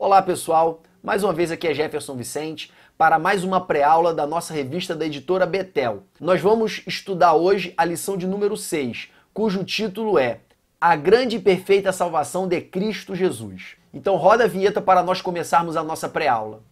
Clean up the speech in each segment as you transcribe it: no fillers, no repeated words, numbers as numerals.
Olá pessoal, mais uma vez aqui é Jefferson Vicente para mais uma pré-aula da nossa revista da editora Betel. Nós vamos estudar hoje a lição de número 6, cujo título é A Grande e Perfeita Salvação de Cristo Jesus. Então roda a vinheta para nós começarmos a nossa pré-aula.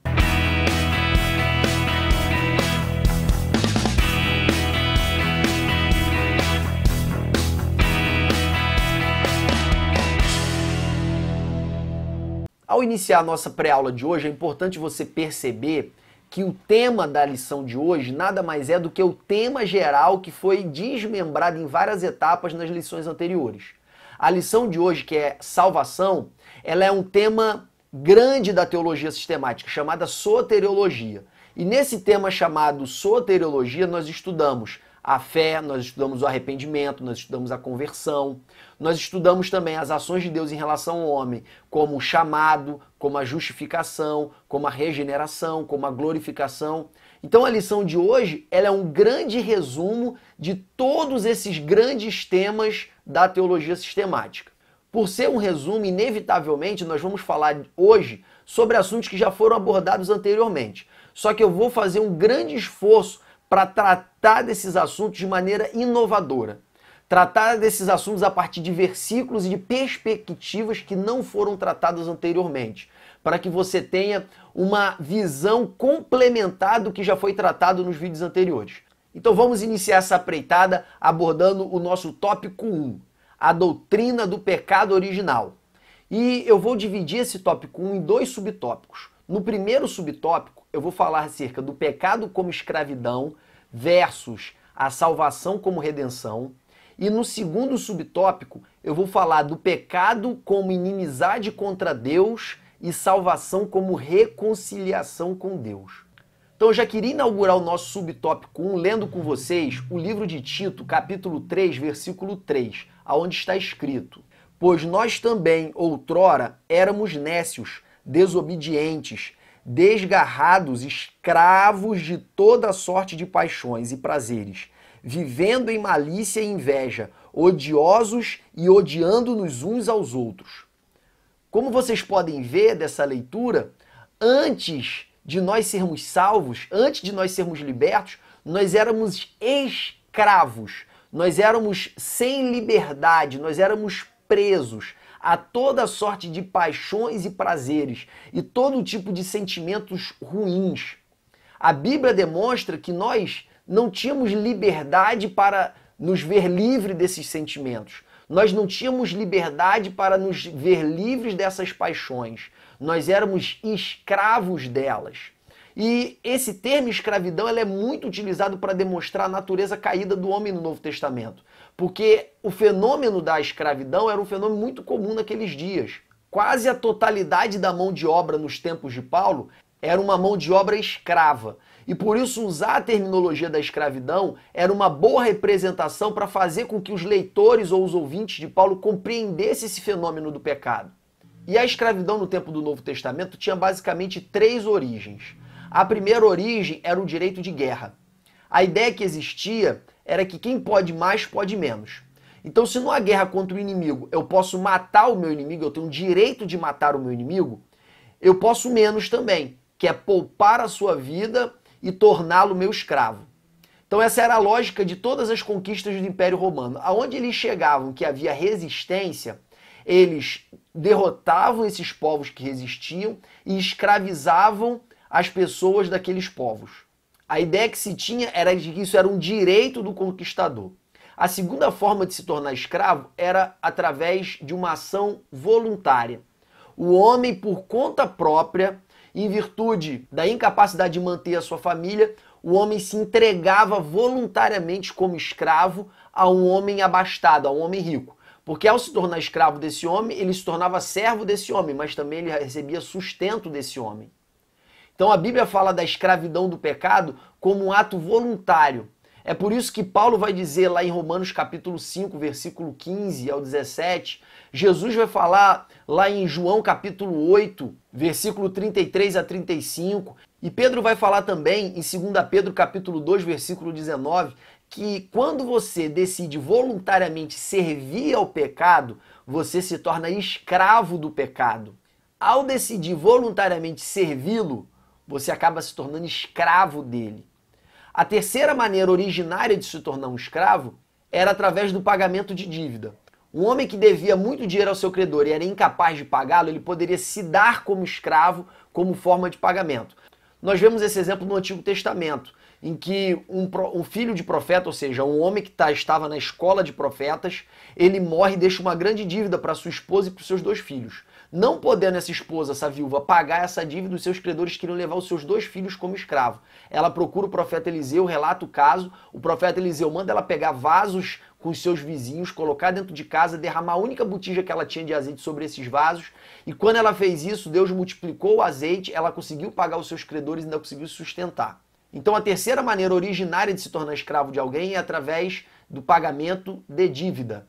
Ao iniciar a nossa pré-aula de hoje, é importante você perceber que o tema da lição de hoje nada mais é do que o tema geral que foi desmembrado em várias etapas nas lições anteriores. A lição de hoje, que é salvação, ela é um tema grande da teologia sistemática, chamada soteriologia. E nesse tema chamado soteriologia, nós estudamos a fé, nós estudamos o arrependimento, nós estudamos a conversão, nós estudamos também as ações de Deus em relação ao homem, como o chamado, como a justificação, como a regeneração, como a glorificação. Então a lição de hoje, ela é um grande resumo de todos esses grandes temas da teologia sistemática. Por ser um resumo, inevitavelmente nós vamos falar hoje sobre assuntos que já foram abordados anteriormente. Só que eu vou fazer um grande esforço para tratar desses assuntos de maneira inovadora. Tratar desses assuntos a partir de versículos e de perspectivas que não foram tratadas anteriormente, para que você tenha uma visão complementar do que já foi tratado nos vídeos anteriores. Então vamos iniciar essa empreitada abordando o nosso tópico 1, a doutrina do pecado original. E eu vou dividir esse tópico 1 em dois subtópicos. No primeiro subtópico, eu vou falar acerca do pecado como escravidão versus a salvação como redenção. E no segundo subtópico, eu vou falar do pecado como inimizade contra Deus e salvação como reconciliação com Deus. Então eu já queria inaugurar o nosso subtópico 1 lendo com vocês o livro de Tito, capítulo 3, versículo 3, aonde está escrito: Pois nós também, outrora, éramos nécios, desobedientes, desgarrados, escravos de toda sorte de paixões e prazeres, vivendo em malícia e inveja, odiosos e odiando-nos uns aos outros. Como vocês podem ver dessa leitura, antes de nós sermos salvos, antes de nós sermos libertos, nós éramos escravos, nós éramos sem liberdade, nós éramos presos a toda sorte de paixões e prazeres e todo tipo de sentimentos ruins. A Bíblia demonstra que nós não tínhamos liberdade para nos ver livres desses sentimentos. Nós não tínhamos liberdade para nos ver livres dessas paixões. Nós éramos escravos delas. E esse termo escravidão é muito utilizado para demonstrar a natureza caída do homem no Novo Testamento. Porque o fenômeno da escravidão era um fenômeno muito comum naqueles dias. Quase a totalidade da mão de obra nos tempos de Paulo era uma mão de obra escrava. E por isso usar a terminologia da escravidão era uma boa representação para fazer com que os leitores ou os ouvintes de Paulo compreendessem esse fenômeno do pecado. E a escravidão no tempo do Novo Testamento tinha basicamente três origens. A primeira origem era o direito de guerra. A ideia que existia era que quem pode mais, pode menos. Então, se numa guerra contra o inimigo eu posso matar o meu inimigo, eu tenho o direito de matar o meu inimigo, eu posso menos também, que é poupar a sua vida e torná-lo meu escravo. Então essa era a lógica de todas as conquistas do Império Romano. Aonde eles chegavam que havia resistência, eles derrotavam esses povos que resistiam e escravizavam as pessoas daqueles povos. A ideia que se tinha era de que isso era um direito do conquistador. A segunda forma de se tornar escravo era através de uma ação voluntária. O homem, por conta própria, em virtude da incapacidade de manter a sua família, o homem se entregava voluntariamente como escravo a um homem abastado, a um homem rico. Porque ao se tornar escravo desse homem, ele se tornava servo desse homem, mas também ele recebia sustento desse homem. Então a Bíblia fala da escravidão do pecado como um ato voluntário. É por isso que Paulo vai dizer lá em Romanos capítulo 5, versículo 15 ao 17, Jesus vai falar lá em João capítulo 8, versículo 33 a 35, e Pedro vai falar também em 2 Pedro capítulo 2, versículo 19, que quando você decide voluntariamente servir ao pecado, você se torna escravo do pecado. Ao decidir voluntariamente servi-lo, você acaba se tornando escravo dele. A terceira maneira originária de se tornar um escravo era através do pagamento de dívida. Um homem que devia muito dinheiro ao seu credor e era incapaz de pagá-lo, ele poderia se dar como escravo como forma de pagamento. Nós vemos esse exemplo no Antigo Testamento, em que um filho de profeta, ou seja, um homem que estava na escola de profetas, ele morre e deixa uma grande dívida para sua esposa e para os seus 2 filhos. Não podendo essa esposa, essa viúva, pagar essa dívida, os seus credores queriam levar os seus 2 filhos como escravo. Ela procura o profeta Eliseu, relata o caso, o profeta Eliseu manda ela pegar vasos com os seus vizinhos, colocar dentro de casa, derramar a única botija que ela tinha de azeite sobre esses vasos, e quando ela fez isso, Deus multiplicou o azeite, ela conseguiu pagar os seus credores e ainda conseguiu se sustentar. Então a terceira maneira originária de se tornar escravo de alguém é através do pagamento de dívida.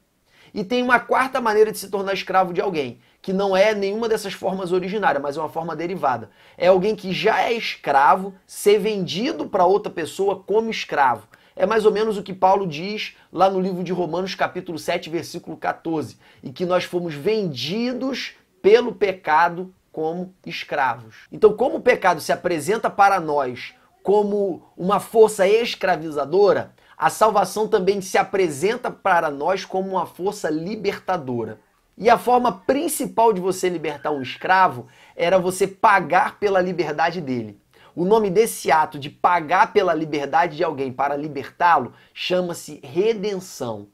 E tem uma quarta maneira de se tornar escravo de alguém, que não é nenhuma dessas formas originárias, mas é uma forma derivada. É alguém que já é escravo, ser vendido para outra pessoa como escravo. É mais ou menos o que Paulo diz lá no livro de Romanos, capítulo 7, versículo 14, e que nós fomos vendidos pelo pecado como escravos. Então, como o pecado se apresenta para nós como uma força escravizadora, a salvação também se apresenta para nós como uma força libertadora. E a forma principal de você libertar um escravo era você pagar pela liberdade dele. O nome desse ato de pagar pela liberdade de alguém para libertá-lo chama-se redenção.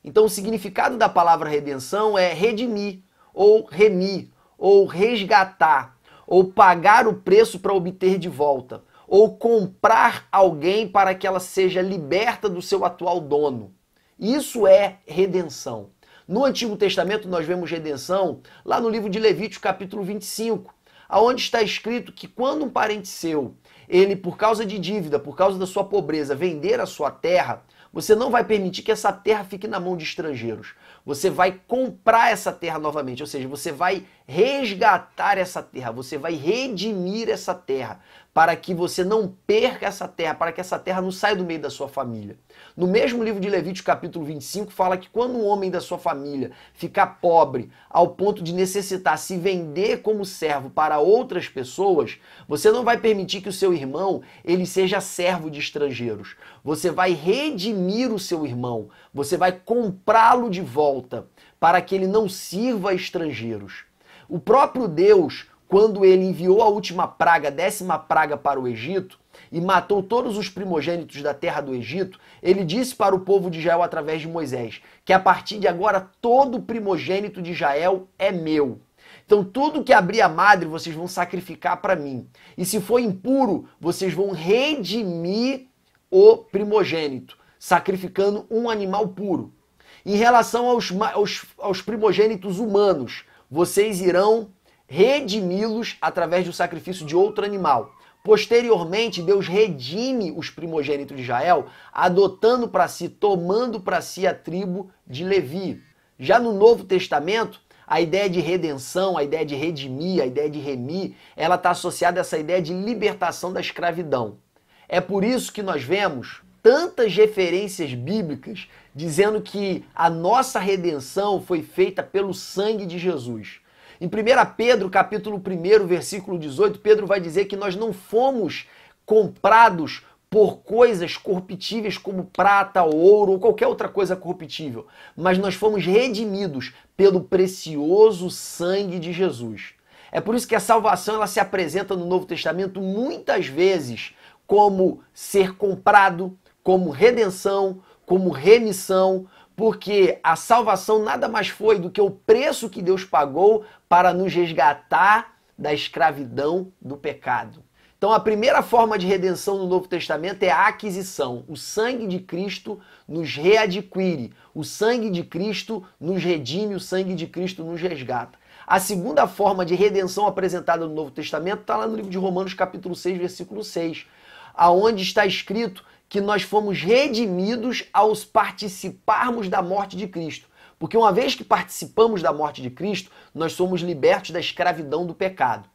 Então o significado da palavra redenção é redimir, ou remir, ou resgatar, ou pagar o preço para obter de volta, ou comprar alguém para que ela seja liberta do seu atual dono. Isso é redenção. No Antigo Testamento nós vemos redenção lá no livro de Levítico, capítulo 25, aonde está escrito que quando um parente seu, ele por causa de dívida, por causa da sua pobreza, vender a sua terra, você não vai permitir que essa terra fique na mão de estrangeiros. Você vai comprar essa terra novamente, ou seja, você vai resgatar essa terra, você vai redimir essa terra, para que você não perca essa terra, para que essa terra não saia do meio da sua família. No mesmo livro de Levítico, capítulo 25, fala que quando um homem da sua família ficar pobre ao ponto de necessitar se vender como servo para outras pessoas, você não vai permitir que o seu irmão ele seja servo de estrangeiros. Você vai redimir o seu irmão, você vai comprá-lo de volta para que ele não sirva a estrangeiros. O próprio Deus, quando ele enviou a última praga, a 10ª praga para o Egito, e matou todos os primogênitos da terra do Egito, ele disse para o povo de Israel através de Moisés, que a partir de agora todo primogênito de Israel é meu. Então tudo que abrir a madre vocês vão sacrificar para mim. E se for impuro, vocês vão redimir o primogênito, sacrificando um animal puro. Em relação aos primogênitos humanos, vocês irão redimi-los através do sacrifício de outro animal. Posteriormente, Deus redime os primogênitos de Israel, adotando para si, tomando para si a tribo de Levi. Já no Novo Testamento, a ideia de redenção, a ideia de redimir, a ideia de remir, ela está associada a essa ideia de libertação da escravidão. É por isso que nós vemos tantas referências bíblicas dizendo que a nossa redenção foi feita pelo sangue de Jesus. Em 1 Pedro, capítulo 1, versículo 18, Pedro vai dizer que nós não fomos comprados por coisas corruptíveis como prata, ouro ou qualquer outra coisa corruptível, mas nós fomos redimidos pelo precioso sangue de Jesus. É por isso que a salvação ela se apresenta no Novo Testamento muitas vezes como ser comprado, como redenção, como remissão, porque a salvação nada mais foi do que o preço que Deus pagou para nos resgatar da escravidão do pecado. Então a primeira forma de redenção no Novo Testamento é a aquisição. O sangue de Cristo nos readquire, o sangue de Cristo nos redime, o sangue de Cristo nos resgata. A segunda forma de redenção apresentada no Novo Testamento está lá no livro de Romanos capítulo 6, versículo 6, aonde está escrito que nós fomos redimidos ao participarmos da morte de Cristo. Porque uma vez que participamos da morte de Cristo, nós somos libertos da escravidão do pecado.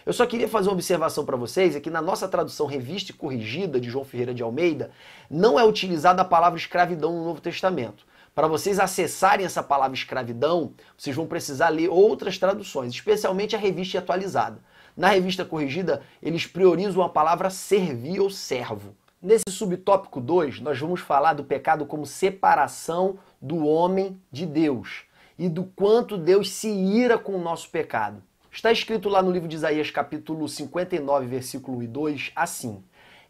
Eu só queria fazer uma observação para vocês, é que na nossa tradução revista e corrigida de João Ferreira de Almeida, não é utilizada a palavra escravidão no Novo Testamento. Para vocês acessarem essa palavra escravidão, vocês vão precisar ler outras traduções, especialmente a Revista Atualizada. Na Revista Corrigida, eles priorizam a palavra servir ou servo. Nesse subtópico 2, nós vamos falar do pecado como separação do homem de Deus e do quanto Deus se ira com o nosso pecado. Está escrito lá no livro de Isaías, capítulo 59, versículo 1 e 2, assim: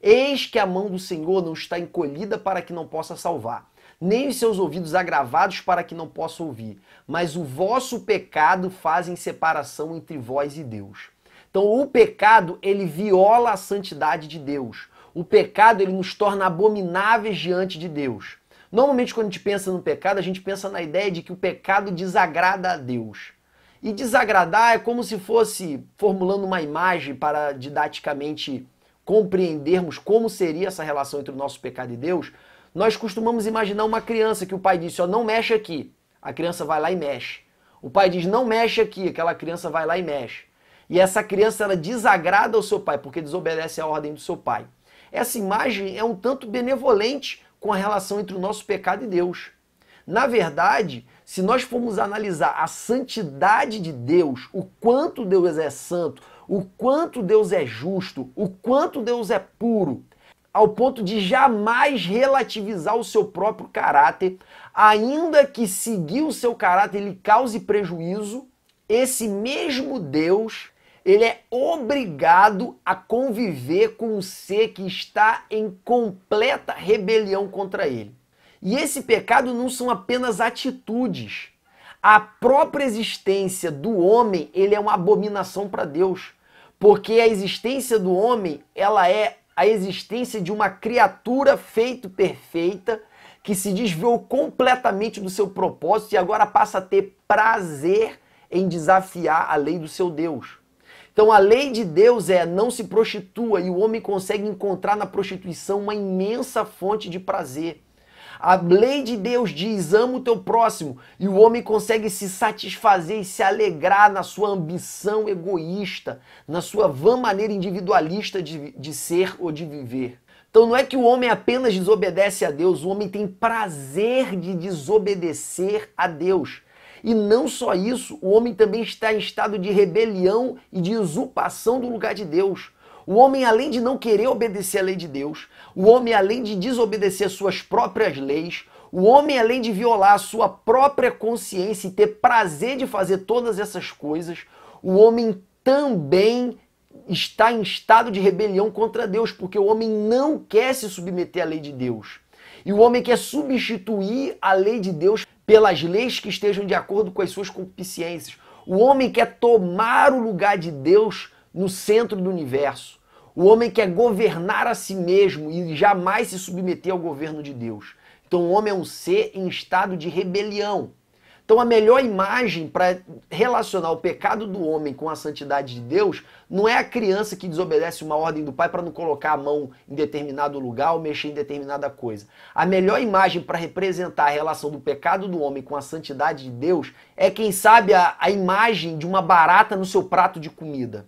Eis que a mão do Senhor não está encolhida para que não possa salvar, nem os seus ouvidos agravados para que não possa ouvir, mas o vosso pecado fazem separação entre vós e Deus. Então o pecado, ele viola a santidade de Deus. O pecado, ele nos torna abomináveis diante de Deus. Normalmente quando a gente pensa no pecado, a gente pensa na ideia de que o pecado desagrada a Deus. E desagradar é como se fosse formulando uma imagem para didaticamente compreendermos como seria essa relação entre o nosso pecado e Deus. Nós costumamos imaginar uma criança que o pai disse, ó, não mexe aqui. A criança vai lá e mexe. O pai diz, não mexe aqui. Aquela criança vai lá e mexe. E essa criança, ela desagrada ao seu pai, porque desobedece à ordem do seu pai. Essa imagem é um tanto benevolente com a relação entre o nosso pecado e Deus. Na verdade, se nós formos analisar a santidade de Deus, o quanto Deus é santo, o quanto Deus é justo, o quanto Deus é puro, ao ponto de jamais relativizar o seu próprio caráter, ainda que seguir o seu caráter lhe cause prejuízo, esse mesmo Deus, ele é obrigado a conviver com um ser que está em completa rebelião contra ele. E esse pecado não são apenas atitudes. A própria existência do homem, ele é uma abominação para Deus. Porque a existência do homem, ela é a existência de uma criatura feita perfeita, que se desviou completamente do seu propósito e agora passa a ter prazer em desafiar a lei do seu Deus. Então a lei de Deus é não se prostitua e o homem consegue encontrar na prostituição uma imensa fonte de prazer. A lei de Deus diz, ama o teu próximo, e o homem consegue se satisfazer e se alegrar na sua ambição egoísta, na sua vã maneira individualista de ser ou de viver. Então não é que o homem apenas desobedece a Deus, o homem tem prazer de desobedecer a Deus. E não só isso, o homem também está em estado de rebelião e de usurpação do lugar de Deus. O homem, além de não querer obedecer à lei de Deus, o homem, além de desobedecer às suas próprias leis, o homem, além de violar a sua própria consciência e ter prazer de fazer todas essas coisas, o homem também está em estado de rebelião contra Deus, porque o homem não quer se submeter à lei de Deus. E o homem quer substituir a lei de Deus pelas leis que estejam de acordo com as suas concupiscências. O homem quer tomar o lugar de Deus no centro do universo. O homem quer governar a si mesmo e jamais se submeter ao governo de Deus. Então o homem é um ser em estado de rebelião. Então a melhor imagem para relacionar o pecado do homem com a santidade de Deus não é a criança que desobedece uma ordem do pai para não colocar a mão em determinado lugar ou mexer em determinada coisa. A melhor imagem para representar a relação do pecado do homem com a santidade de Deus é, quem sabe, a imagem de uma barata no seu prato de comida.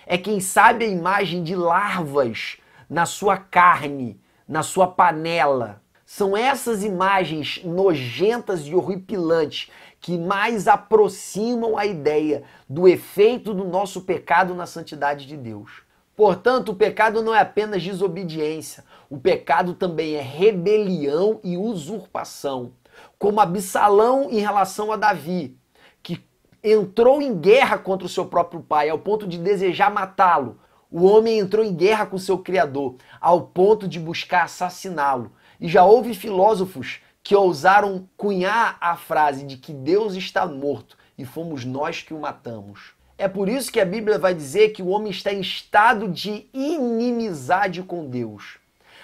É, quem sabe, a imagem de larvas na sua carne, na sua panela. São essas imagens nojentas e horripilantes que mais aproximam a ideia do efeito do nosso pecado na santidade de Deus. Portanto, o pecado não é apenas desobediência, o pecado também é rebelião e usurpação. Como Absalão em relação a Davi, que entrou em guerra contra o seu próprio pai ao ponto de desejar matá-lo. O homem entrou em guerra com seu Criador ao ponto de buscar assassiná-lo. E já houve filósofos que ousaram cunhar a frase de que Deus está morto e fomos nós que o matamos. É por isso que a Bíblia vai dizer que o homem está em estado de inimizade com Deus.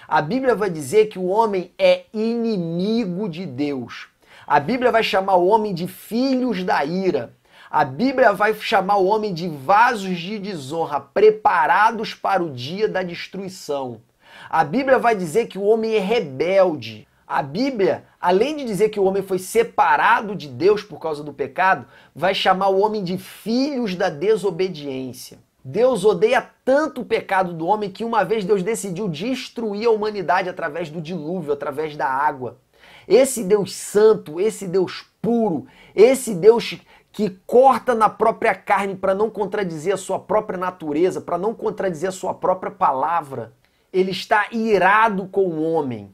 A Bíblia vai dizer que o homem é inimigo de Deus. A Bíblia vai chamar o homem de filhos da ira. A Bíblia vai chamar o homem de vasos de desonra, preparados para o dia da destruição. A Bíblia vai dizer que o homem é rebelde. A Bíblia, além de dizer que o homem foi separado de Deus por causa do pecado, vai chamar o homem de filhos da desobediência. Deus odeia tanto o pecado do homem que uma vez Deus decidiu destruir a humanidade através do dilúvio, através da água. Esse Deus santo, esse Deus puro, esse Deus que corta na própria carne para não contradizer a sua própria natureza, para não contradizer a sua própria palavra, ele está irado com o homem.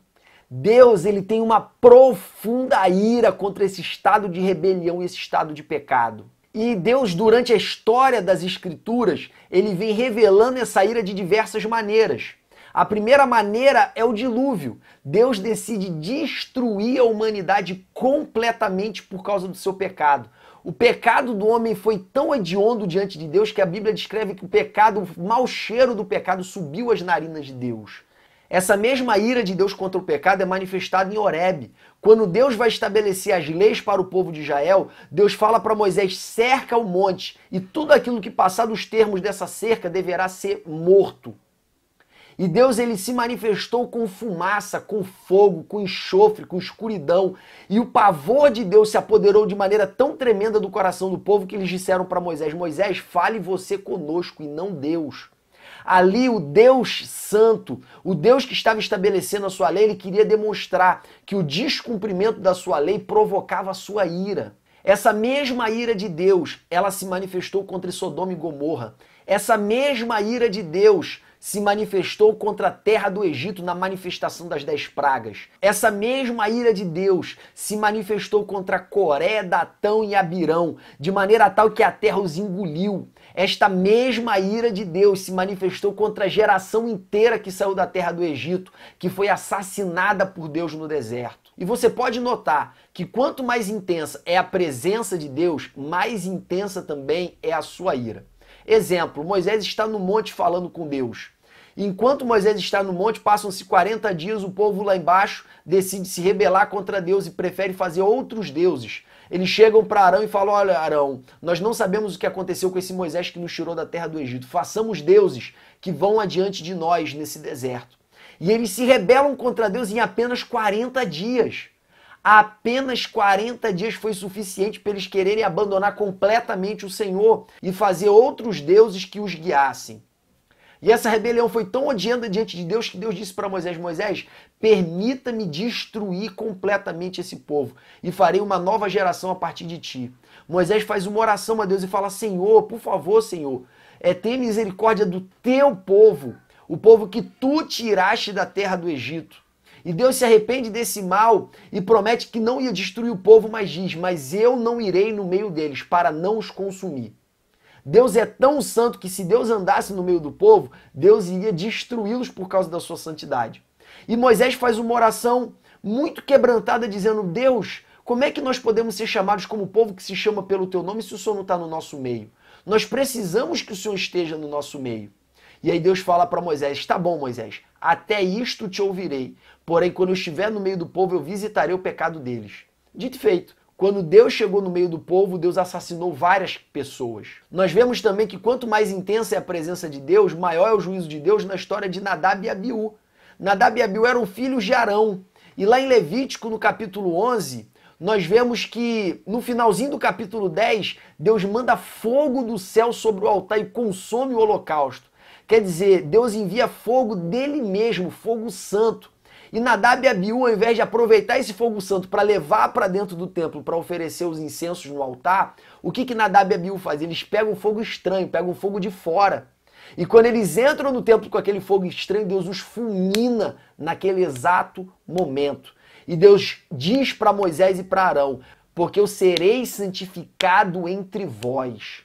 Deus, ele tem uma profunda ira contra esse estado de rebelião e esse estado de pecado. E Deus, durante a história das Escrituras, ele vem revelando essa ira de diversas maneiras. A primeira maneira é o dilúvio. Deus decide destruir a humanidade completamente por causa do seu pecado. O pecado do homem foi tão hediondo diante de Deus que a Bíblia descreve que o mau cheiro do pecado subiu às narinas de Deus. Essa mesma ira de Deus contra o pecado é manifestada em Horebe. Quando Deus vai estabelecer as leis para o povo de Israel, Deus fala para Moisés: cerca o monte, e tudo aquilo que passar dos termos dessa cerca deverá ser morto. E Deus, ele se manifestou com fumaça, com fogo, com enxofre, com escuridão. E o pavor de Deus se apoderou de maneira tão tremenda do coração do povo que eles disseram para Moisés: Moisés, fale você conosco e não Deus. Ali o Deus santo, o Deus que estava estabelecendo a sua lei, ele queria demonstrar que o descumprimento da sua lei provocava a sua ira. Essa mesma ira de Deus, ela se manifestou contra Sodoma e Gomorra. Essa mesma ira de Deus se manifestou contra a terra do Egito na manifestação das 10 pragas. Essa mesma ira de Deus se manifestou contra Coré, Datão e Abirão, de maneira tal que a terra os engoliu. Esta mesma ira de Deus se manifestou contra a geração inteira que saiu da terra do Egito, que foi assassinada por Deus no deserto. E você pode notar que quanto mais intensa é a presença de Deus, mais intensa também é a sua ira. Exemplo, Moisés está no monte falando com Deus. Enquanto Moisés está no monte, passam-se 40 dias, o povo lá embaixo decide se rebelar contra Deus e prefere fazer outros deuses. Eles chegam para Arão e falam: olha, Arão, nós não sabemos o que aconteceu com esse Moisés que nos tirou da terra do Egito. Façamos deuses que vão adiante de nós nesse deserto. E eles se rebelam contra Deus em apenas 40 dias. Apenas 40 dias foi suficiente para eles quererem abandonar completamente o Senhor e fazer outros deuses que os guiassem. E essa rebelião foi tão odienta diante de Deus que Deus disse para Moisés: Moisés, permita-me destruir completamente esse povo e farei uma nova geração a partir de ti. Moisés faz uma oração a Deus e fala: Senhor, por favor, Senhor, tenha misericórdia do teu povo, o povo que tu tiraste da terra do Egito. E Deus se arrepende desse mal e promete que não ia destruir o povo, mas diz: mas eu não irei no meio deles para não os consumir. Deus é tão santo que se Deus andasse no meio do povo, Deus iria destruí-los por causa da sua santidade. E Moisés faz uma oração muito quebrantada dizendo: Deus, como é que nós podemos ser chamados como povo que se chama pelo teu nome se o Senhor não está no nosso meio? Nós precisamos que o Senhor esteja no nosso meio. E aí Deus fala para Moisés: tá bom, Moisés, até isto te ouvirei, porém quando eu estiver no meio do povo eu visitarei o pecado deles. Dito e feito. Quando Deus chegou no meio do povo, Deus assassinou várias pessoas. Nós vemos também que quanto mais intensa é a presença de Deus, maior é o juízo de Deus na história de Nadab e Abiú. Nadab e Abiú eram filhos de Arão. E lá em Levítico, no capítulo 11, nós vemos que no finalzinho do capítulo 10, Deus manda fogo do céu sobre o altar e consome o holocausto. Quer dizer, Deus envia fogo dele mesmo, fogo santo. E Nadab e Abiú, ao invés de aproveitar esse fogo santo para levar para dentro do templo para oferecer os incensos no altar, o que Nadab e Abiú fazem? Eles pegam fogo estranho, pegam fogo de fora. E quando eles entram no templo com aquele fogo estranho, Deus os fulmina naquele exato momento. E Deus diz para Moisés e para Arão: porque eu serei santificado entre vós.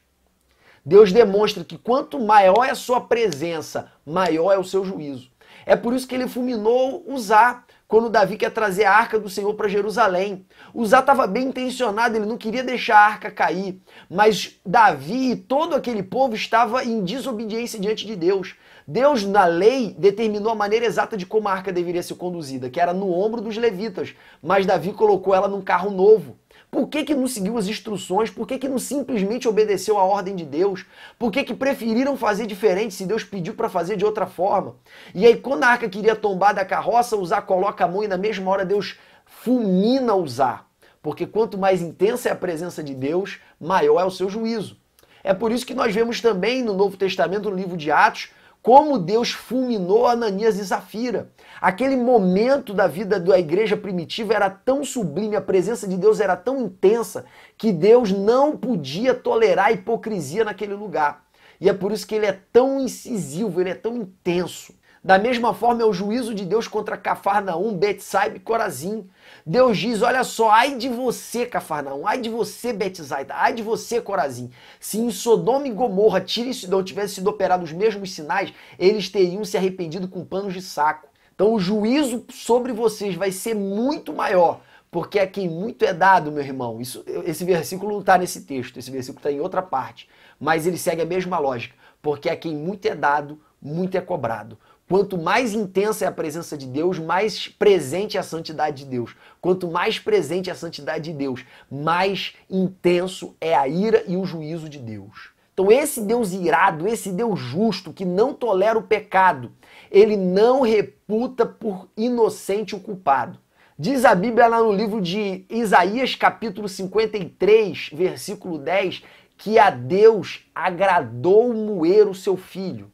Deus demonstra que quanto maior é a sua presença, maior é o seu juízo. É por isso que ele fulminou Uzá, quando Davi quer trazer a arca do Senhor para Jerusalém. Uzá estava bem intencionado, ele não queria deixar a arca cair, mas Davi e todo aquele povo estava em desobediência diante de Deus. Deus, na lei, determinou a maneira exata de como a arca deveria ser conduzida, que era no ombro dos levitas, mas Davi colocou ela num carro novo. Por que não seguiu as instruções? Por que não simplesmente obedeceu a ordem de Deus? Por que preferiram fazer diferente se Deus pediu para fazer de outra forma? E aí, quando a arca queria tombar da carroça, Uzá coloca a mão e na mesma hora Deus fulmina Uzá. Porque quanto mais intensa é a presença de Deus, maior é o seu juízo. É por isso que nós vemos também no Novo Testamento, no livro de Atos, como Deus fulminou Ananias e Safira. Aquele momento da vida da igreja primitiva era tão sublime, a presença de Deus era tão intensa, que Deus não podia tolerar a hipocrisia naquele lugar. E é por isso que ele é tão incisivo, ele é tão intenso. Da mesma forma é o juízo de Deus contra Cafarnaum, Betsaida e Corazim. Deus diz, olha só, ai de você, Cafarnaum, ai de você, Betsaida, ai de você, Corazim. Se em Sodoma e Gomorra, Tiro e Sidom tivessem sido operados os mesmos sinais, eles teriam se arrependido com panos de saco. Então o juízo sobre vocês vai ser muito maior, porque a quem muito é dado, meu irmão, esse versículo não está nesse texto, esse versículo está em outra parte, mas ele segue a mesma lógica, porque a quem muito é dado, muito é cobrado. Quanto mais intensa é a presença de Deus, mais presente é a santidade de Deus. Quanto mais presente é a santidade de Deus, mais intenso é a ira e o juízo de Deus. Então esse Deus irado, esse Deus justo, que não tolera o pecado, ele não reputa por inocente o culpado. Diz a Bíblia lá no livro de Isaías, capítulo 53, versículo 10, que a Deus agradou moer o seu filho.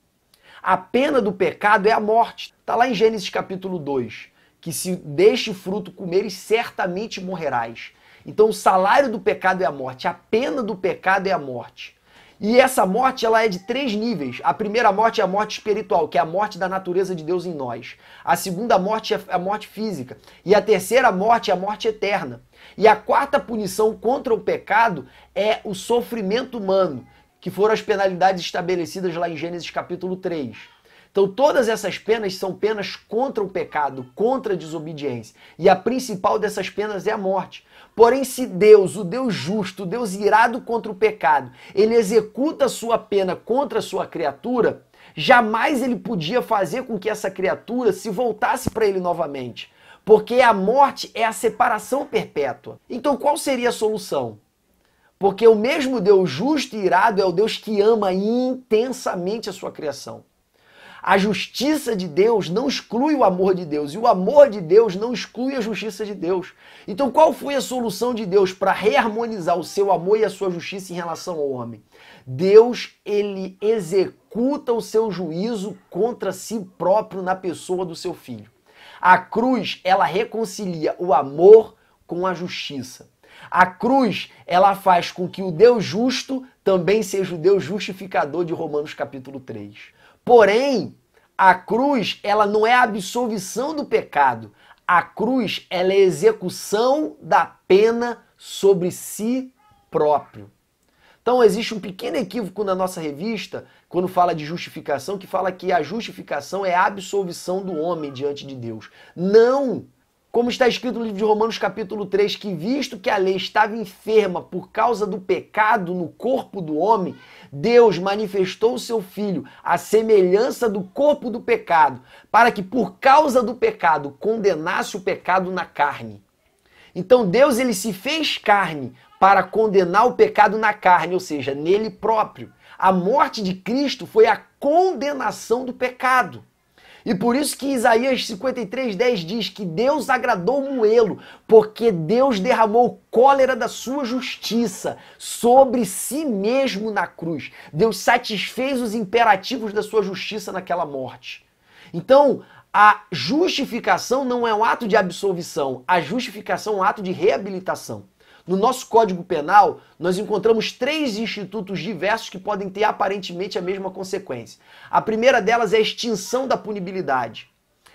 A pena do pecado é a morte. Está lá em Gênesis capítulo 2, que se deste fruto comeres, certamente morrerás. Então o salário do pecado é a morte, a pena do pecado é a morte. E essa morte ela é de 3 níveis. A primeira morte é a morte espiritual, que é a morte da natureza de Deus em nós. A segunda morte é a morte física. E a terceira morte é a morte eterna. E a quarta punição contra o pecado é o sofrimento humano, que foram as penalidades estabelecidas lá em Gênesis capítulo 3. Então todas essas penas são penas contra o pecado, contra a desobediência. E a principal dessas penas é a morte. Porém, se Deus, o Deus justo, o Deus irado contra o pecado, ele executa a sua pena contra a sua criatura, jamais ele podia fazer com que essa criatura se voltasse para ele novamente. Porque a morte é a separação perpétua. Então qual seria a solução? Porque o mesmo Deus justo e irado é o Deus que ama intensamente a sua criação. A justiça de Deus não exclui o amor de Deus, e o amor de Deus não exclui a justiça de Deus. Então qual foi a solução de Deus para reharmonizar o seu amor e a sua justiça em relação ao homem? Deus, ele executa o seu juízo contra si próprio na pessoa do seu filho. A cruz, ela reconcilia o amor com a justiça. A cruz, ela faz com que o Deus justo também seja o Deus justificador de Romanos capítulo 3. Porém, a cruz, ela não é a absolvição do pecado. A cruz, ela é a execução da pena sobre si próprio. Então, existe um pequeno equívoco na nossa revista, quando fala de justificação, que fala que a justificação é a absolvição do homem diante de Deus. Não! Como está escrito no livro de Romanos capítulo 3, que visto que a lei estava enferma por causa do pecado no corpo do homem, Deus manifestou o seu Filho à semelhança do corpo do pecado, para que por causa do pecado condenasse o pecado na carne. Então Deus ele se fez carne para condenar o pecado na carne, ou seja, nele próprio. A morte de Cristo foi a condenação do pecado. E por isso que Isaías 53:10 diz que Deus agradou moê-lo, porque Deus derramou cólera da sua justiça sobre si mesmo na cruz. Deus satisfez os imperativos da sua justiça naquela morte. Então, a justificação não é um ato de absolvição, a justificação é um ato de reabilitação. No nosso Código Penal, nós encontramos 3 institutos diversos que podem ter aparentemente a mesma consequência. A primeira delas é a extinção da punibilidade.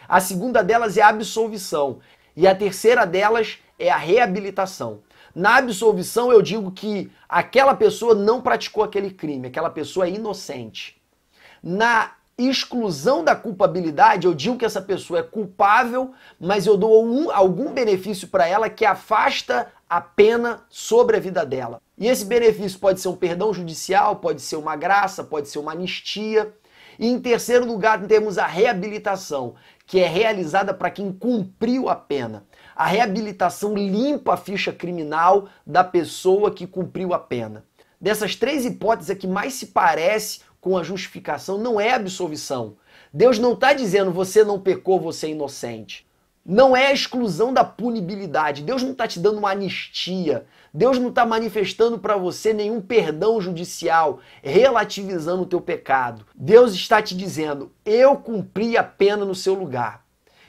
A segunda delas é a absolvição. E a terceira delas é a reabilitação. Na absolvição, eu digo que aquela pessoa não praticou aquele crime, aquela pessoa é inocente. Na exclusão da culpabilidade, eu digo que essa pessoa é culpável, mas eu dou algum benefício para ela que afasta a pena sobre a vida dela. E esse benefício pode ser um perdão judicial, pode ser uma graça, pode ser uma anistia. E em terceiro lugar, temos a reabilitação, que é realizada para quem cumpriu a pena. A reabilitação limpa a ficha criminal da pessoa que cumpriu a pena. Dessas 3 hipóteses, a que mais se parece com a justificação não é a absolvição. Deus não está dizendo você não pecou, você é inocente. Não é a exclusão da punibilidade. Deus não está te dando uma anistia. Deus não está manifestando para você nenhum perdão judicial, relativizando o teu pecado. Deus está te dizendo, eu cumpri a pena no seu lugar.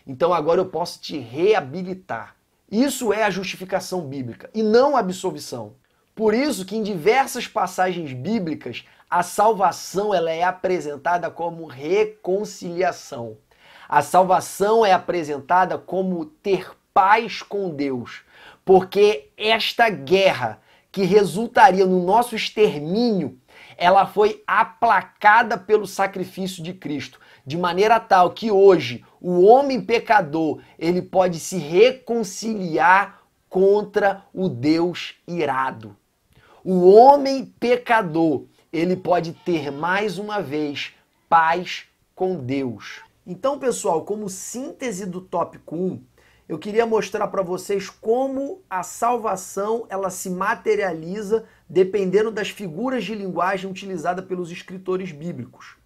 Então agora eu posso te reabilitar. Isso é a justificação bíblica e não a absolvição. Por isso que em diversas passagens bíblicas, a salvação ela é apresentada como reconciliação. A salvação é apresentada como ter paz com Deus, porque esta guerra que resultaria no nosso extermínio, ela foi aplacada pelo sacrifício de Cristo, de maneira tal que hoje o homem pecador, ele pode se reconciliar contra o Deus irado. O homem pecador, ele pode ter mais uma vez paz com Deus. Então, pessoal, como síntese do tópico 1, eu queria mostrar para vocês como a salvação ela se materializa dependendo das figuras de linguagem utilizadas pelos escritores bíblicos.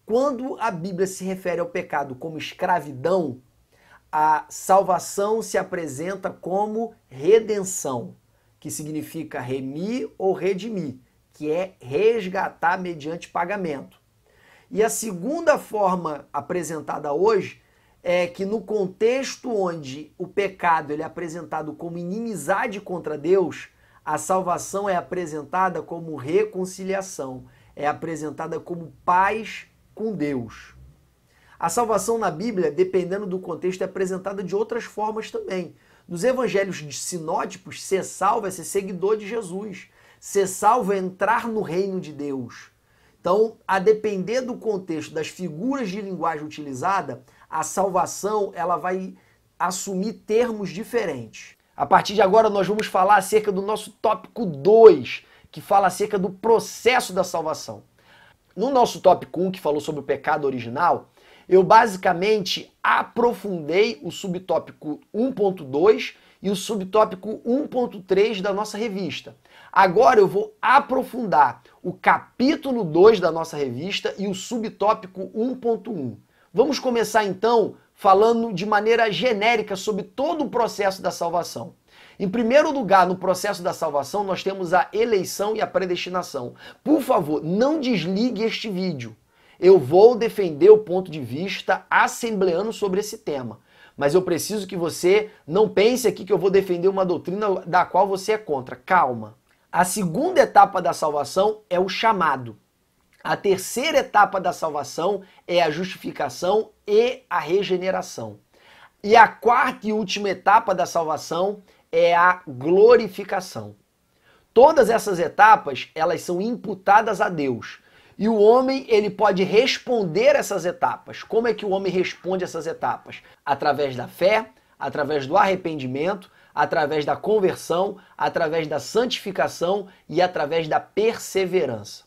Quando a Bíblia se refere ao pecado como escravidão, a salvação se apresenta como redenção, que significa remir ou redimir, que é resgatar mediante pagamento. E a segunda forma apresentada hoje é que no contexto onde o pecado ele é apresentado como inimizade contra Deus, a salvação é apresentada como reconciliação, é apresentada como paz com Deus. A salvação na Bíblia, dependendo do contexto, é apresentada de outras formas também. Nos evangelhos sinóticos, ser salvo é ser seguidor de Jesus. Ser salvo é entrar no reino de Deus. Então, a depender do contexto, das figuras de linguagem utilizada, a salvação ela vai assumir termos diferentes. A partir de agora, nós vamos falar acerca do nosso tópico 2, que fala acerca do processo da salvação. No nosso tópico 1, que falou sobre o pecado original, eu basicamente aprofundei o subtópico 1.2 e o subtópico 1.3 da nossa revista. Agora eu vou aprofundar o capítulo 2 da nossa revista e o subtópico 1.1. Vamos começar então falando de maneira genérica sobre todo o processo da salvação. Em primeiro lugar, no processo da salvação, nós temos a eleição e a predestinação. Por favor, não desligue este vídeo. Eu vou defender o ponto de vista assembleano sobre esse tema. Mas eu preciso que você não pense aqui que eu vou defender uma doutrina da qual você é contra. Calma. A segunda etapa da salvação é o chamado. A terceira etapa da salvação é a justificação e a regeneração. E a quarta e última etapa da salvação é a glorificação. Todas essas etapas, elas são imputadas a Deus. E o homem, ele pode responder essas etapas. Como é que o homem responde essas etapas? Através da fé, através do arrependimento, através da conversão, através da santificação e através da perseverança.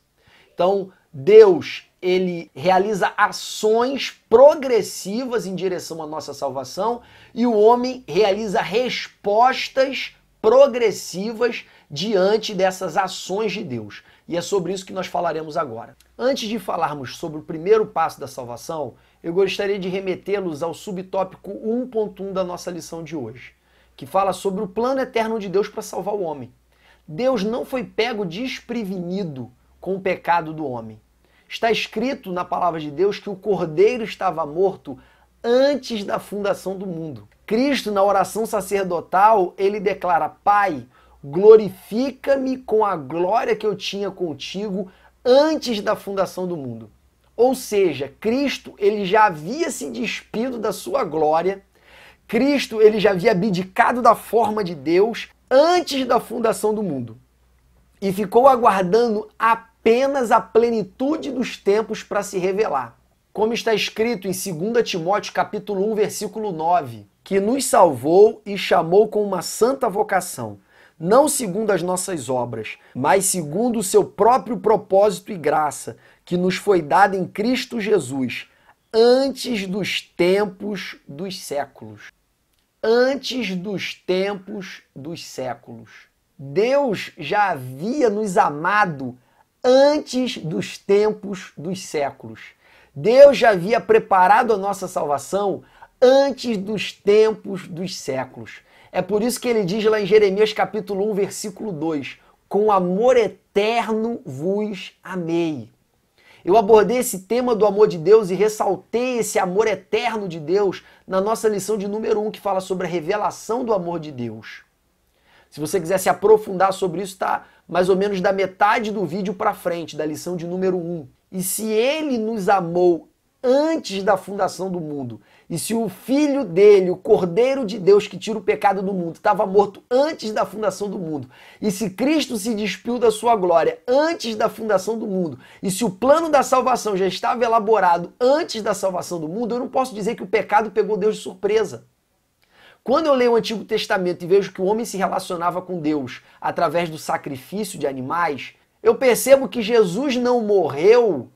Então, Deus, ele realiza ações progressivas em direção à nossa salvação e o homem realiza respostas progressivas diante dessas ações de Deus. E é sobre isso que nós falaremos agora. Antes de falarmos sobre o primeiro passo da salvação, eu gostaria de remetê-los ao subtópico 1.1 da nossa lição de hoje, que fala sobre o plano eterno de Deus para salvar o homem. Deus não foi pego desprevenido com o pecado do homem. Está escrito na palavra de Deus que o Cordeiro estava morto antes da fundação do mundo. Cristo, na oração sacerdotal, ele declara: Pai, glorifica-me com a glória que eu tinha contigo antes da fundação do mundo. Ou seja, Cristo ele já havia se despido da sua glória, Cristo ele já havia abdicado da forma de Deus antes da fundação do mundo e ficou aguardando apenas a plenitude dos tempos para se revelar. Como está escrito em 2 Timóteo capítulo 1, versículo 9, que nos salvou e chamou com uma santa vocação, não segundo as nossas obras, mas segundo o seu próprio propósito e graça, que nos foi dada em Cristo Jesus, antes dos tempos dos séculos. Antes dos tempos dos séculos. Deus já havia nos amado antes dos tempos dos séculos. Deus já havia preparado a nossa salvação antes dos tempos dos séculos. É por isso que ele diz lá em Jeremias capítulo 1, versículo 2, com amor eterno vos amei. Eu abordei esse tema do amor de Deus e ressaltei esse amor eterno de Deus na nossa lição de número 1, que fala sobre a revelação do amor de Deus. Se você quiser se aprofundar sobre isso, está mais ou menos da metade do vídeo para frente, da lição de número 1. E se ele nos amou antes da fundação do mundo, e se o Filho dele, o Cordeiro de Deus que tira o pecado do mundo, estava morto antes da fundação do mundo, e se Cristo se despiu da sua glória antes da fundação do mundo, e se o plano da salvação já estava elaborado antes da salvação do mundo, eu não posso dizer que o pecado pegou Deus de surpresa. Quando eu leio o Antigo Testamento e vejo que o homem se relacionava com Deus através do sacrifício de animais, eu percebo que Jesus não morreu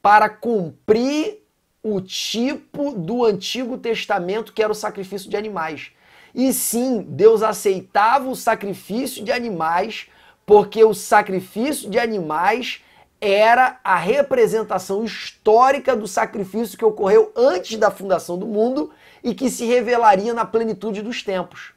para cumprir o tipo do Antigo Testamento, que era o sacrifício de animais. E sim, Deus aceitava o sacrifício de animais, porque o sacrifício de animais era a representação histórica do sacrifício que ocorreu antes da fundação do mundo e que se revelaria na plenitude dos tempos.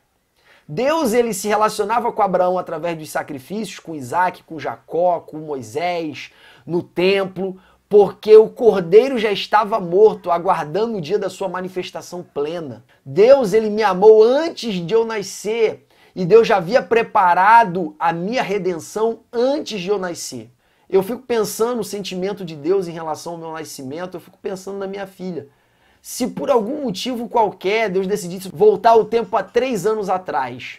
Deus, ele se relacionava com Abraão através dos sacrifícios, com Isaac, com Jacó, com Moisés, no templo, porque o cordeiro já estava morto, aguardando o dia da sua manifestação plena. Deus, ele me amou antes de eu nascer, e Deus já havia preparado a minha redenção antes de eu nascer. Eu fico pensando no sentimento de Deus em relação ao meu nascimento, eu fico pensando na minha filha. Se por algum motivo qualquer Deus decidisse voltar o tempo a 3 anos atrás,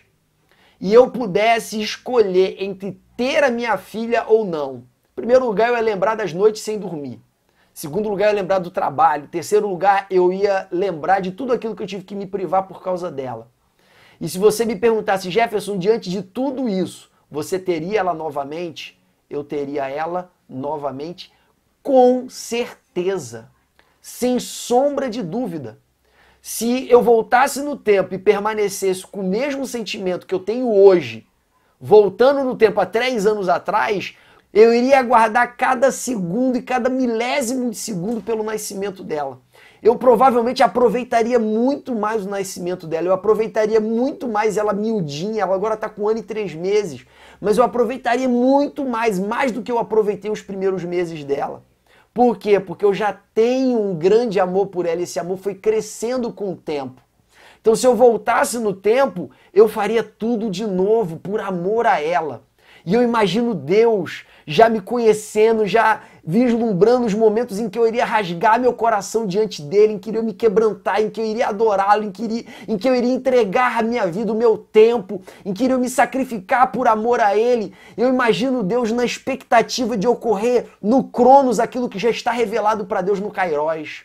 e eu pudesse escolher entre ter a minha filha ou não, em primeiro lugar, eu ia lembrar das noites sem dormir. Em segundo lugar, eu ia lembrar do trabalho. Em terceiro lugar, eu ia lembrar de tudo aquilo que eu tive que me privar por causa dela. E se você me perguntasse, Jefferson, diante de tudo isso, você teria ela novamente? Eu teria ela novamente, com certeza, sem sombra de dúvida. Se eu voltasse no tempo e permanecesse com o mesmo sentimento que eu tenho hoje, voltando no tempo há 3 anos atrás, eu iria aguardar cada segundo e cada milésimo de segundo pelo nascimento dela. Eu provavelmente aproveitaria muito mais o nascimento dela, eu aproveitaria muito mais ela miudinha, ela agora está com 1 ano e 3 meses, mas eu aproveitaria muito mais do que eu aproveitei os primeiros meses dela. Por quê? Porque eu já tenho um grande amor por ela, esse amor foi crescendo com o tempo. Então se eu voltasse no tempo, eu faria tudo de novo por amor a ela. E eu imagino Deus já me conhecendo, já vislumbrando os momentos em que eu iria rasgar meu coração diante dele, em que eu iria me quebrantar, em que eu iria adorá-lo, em que eu iria entregar a minha vida, o meu tempo, em que eu iria me sacrificar por amor a ele. Eu imagino Deus na expectativa de ocorrer no Cronos aquilo que já está revelado para Deus no Kairos.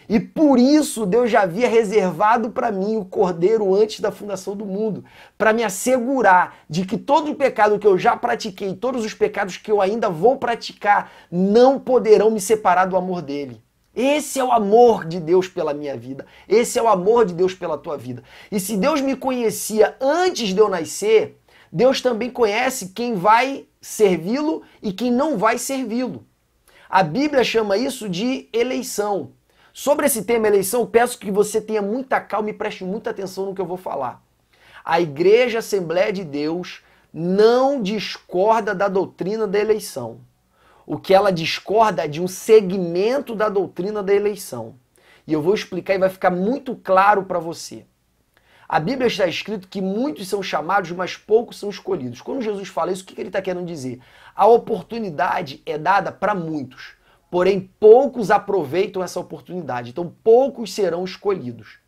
E por isso Deus já havia reservado para mim o Cordeiro antes da fundação do mundo, para me assegurar de que todo o pecado que eu já pratiquei, todos os pecados que eu ainda vou praticar, não poderão me separar do amor dele. Esse é o amor de Deus pela minha vida, esse é o amor de Deus pela tua vida. E se Deus me conhecia antes de eu nascer, Deus também conhece quem vai servi-lo e quem não vai servi-lo. A Bíblia chama isso de eleição. Sobre esse tema eleição, eu peço que você tenha muita calma e preste muita atenção no que eu vou falar. A Igreja Assembleia de Deus não discorda da doutrina da eleição. O que ela discorda é de um segmento da doutrina da eleição. E eu vou explicar e vai ficar muito claro para você. A Bíblia está escrito que muitos são chamados, mas poucos são escolhidos. Quando Jesus fala isso, o que ele está querendo dizer? A oportunidade é dada para muitos. Porém, poucos aproveitam essa oportunidade, então poucos serão escolhidos.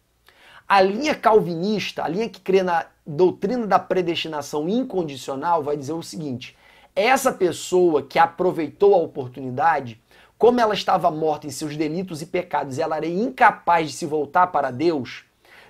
A linha calvinista, a linha que crê na doutrina da predestinação incondicional, vai dizer o seguinte: essa pessoa que aproveitou a oportunidade, como ela estava morta em seus delitos e pecados, ela era incapaz de se voltar para Deus,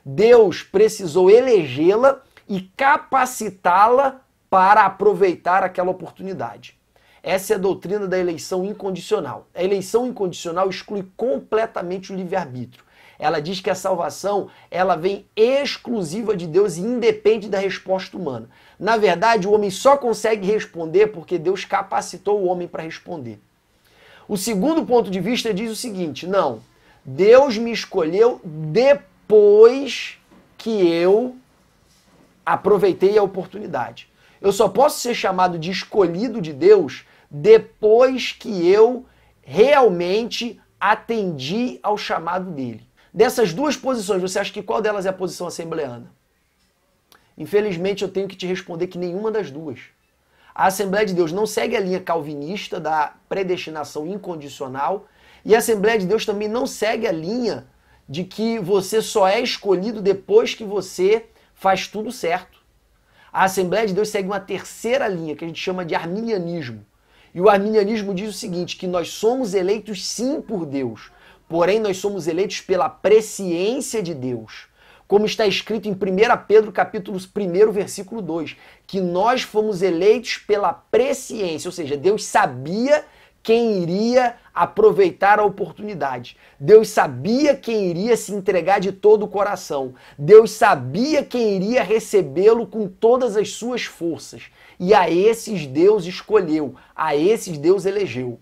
Deus precisou elegê-la e capacitá-la para aproveitar aquela oportunidade. Essa é a doutrina da eleição incondicional. A eleição incondicional exclui completamente o livre-arbítrio. Ela diz que a salvação ela vem exclusiva de Deus e independe da resposta humana. Na verdade, o homem só consegue responder porque Deus capacitou o homem para responder. O segundo ponto de vista diz o seguinte: não, Deus me escolheu depois que eu aproveitei a oportunidade. Eu só posso ser chamado de escolhido de Deus depois que eu realmente atendi ao chamado dele. Dessas duas posições, você acha que qual delas é a posição assembleana? Infelizmente, eu tenho que te responder que nenhuma das duas. A Assembleia de Deus não segue a linha calvinista da predestinação incondicional e a Assembleia de Deus também não segue a linha de que você só é escolhido depois que você faz tudo certo. A Assembleia de Deus segue uma terceira linha que a gente chama de arminianismo. E o arminianismo diz o seguinte, que nós somos eleitos sim por Deus, porém nós somos eleitos pela presciência de Deus. Como está escrito em 1 Pedro capítulo 1, versículo 2, que nós fomos eleitos pela presciência, ou seja, Deus sabia quem iria aproveitar a oportunidade. Deus sabia quem iria se entregar de todo o coração. Deus sabia quem iria recebê-lo com todas as suas forças. E a esses Deus escolheu, a esses Deus elegeu.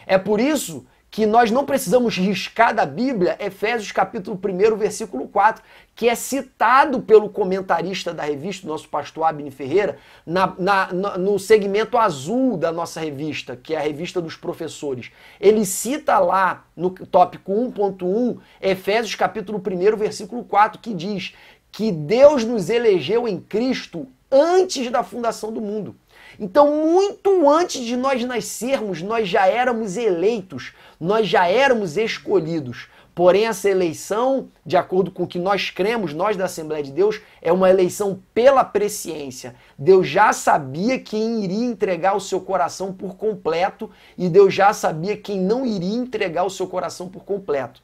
É por isso que nós não precisamos riscar da Bíblia Efésios capítulo 1, versículo 4, que é citado pelo comentarista da revista, nosso pastor Abner Ferreira, no segmento azul da nossa revista, que é a revista dos professores. Ele cita lá no tópico 1.1, Efésios capítulo 1, versículo 4, que diz que Deus nos elegeu em Cristo antes da fundação do mundo. Então, muito antes de nós nascermos, nós já éramos eleitos, nós já éramos escolhidos. Porém, essa eleição, de acordo com o que nós cremos, nós da Assembleia de Deus, é uma eleição pela presciência. Deus já sabia quem iria entregar o seu coração por completo e Deus já sabia quem não iria entregar o seu coração por completo.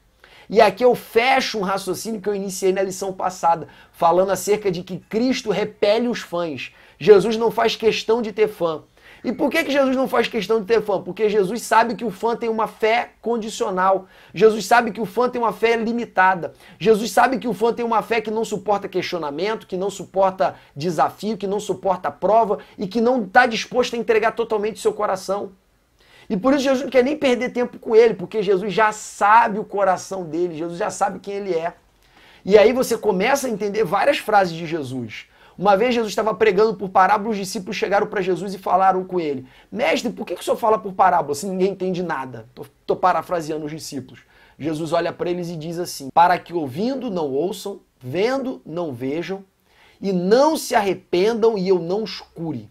E aqui eu fecho um raciocínio que eu iniciei na lição passada, falando acerca de que Cristo repele os fãs. Jesus não faz questão de ter fã. E por que Jesus não faz questão de ter fã? Porque Jesus sabe que o fã tem uma fé condicional. Jesus sabe que o fã tem uma fé limitada. Jesus sabe que o fã tem uma fé que não suporta questionamento, que não suporta desafio, que não suporta prova e que não está disposto a entregar totalmente o seu coração. E por isso Jesus não quer nem perder tempo com ele, porque Jesus já sabe o coração dele, Jesus já sabe quem ele é. E aí você começa a entender várias frases de Jesus. Uma vez Jesus estava pregando por parábola, os discípulos chegaram para Jesus e falaram com ele: Mestre, por que o senhor fala por parábola se ninguém entende nada? Estou parafraseando os discípulos. Jesus olha para eles e diz assim: para que ouvindo não ouçam, vendo não vejam, e não se arrependam e eu não os cure.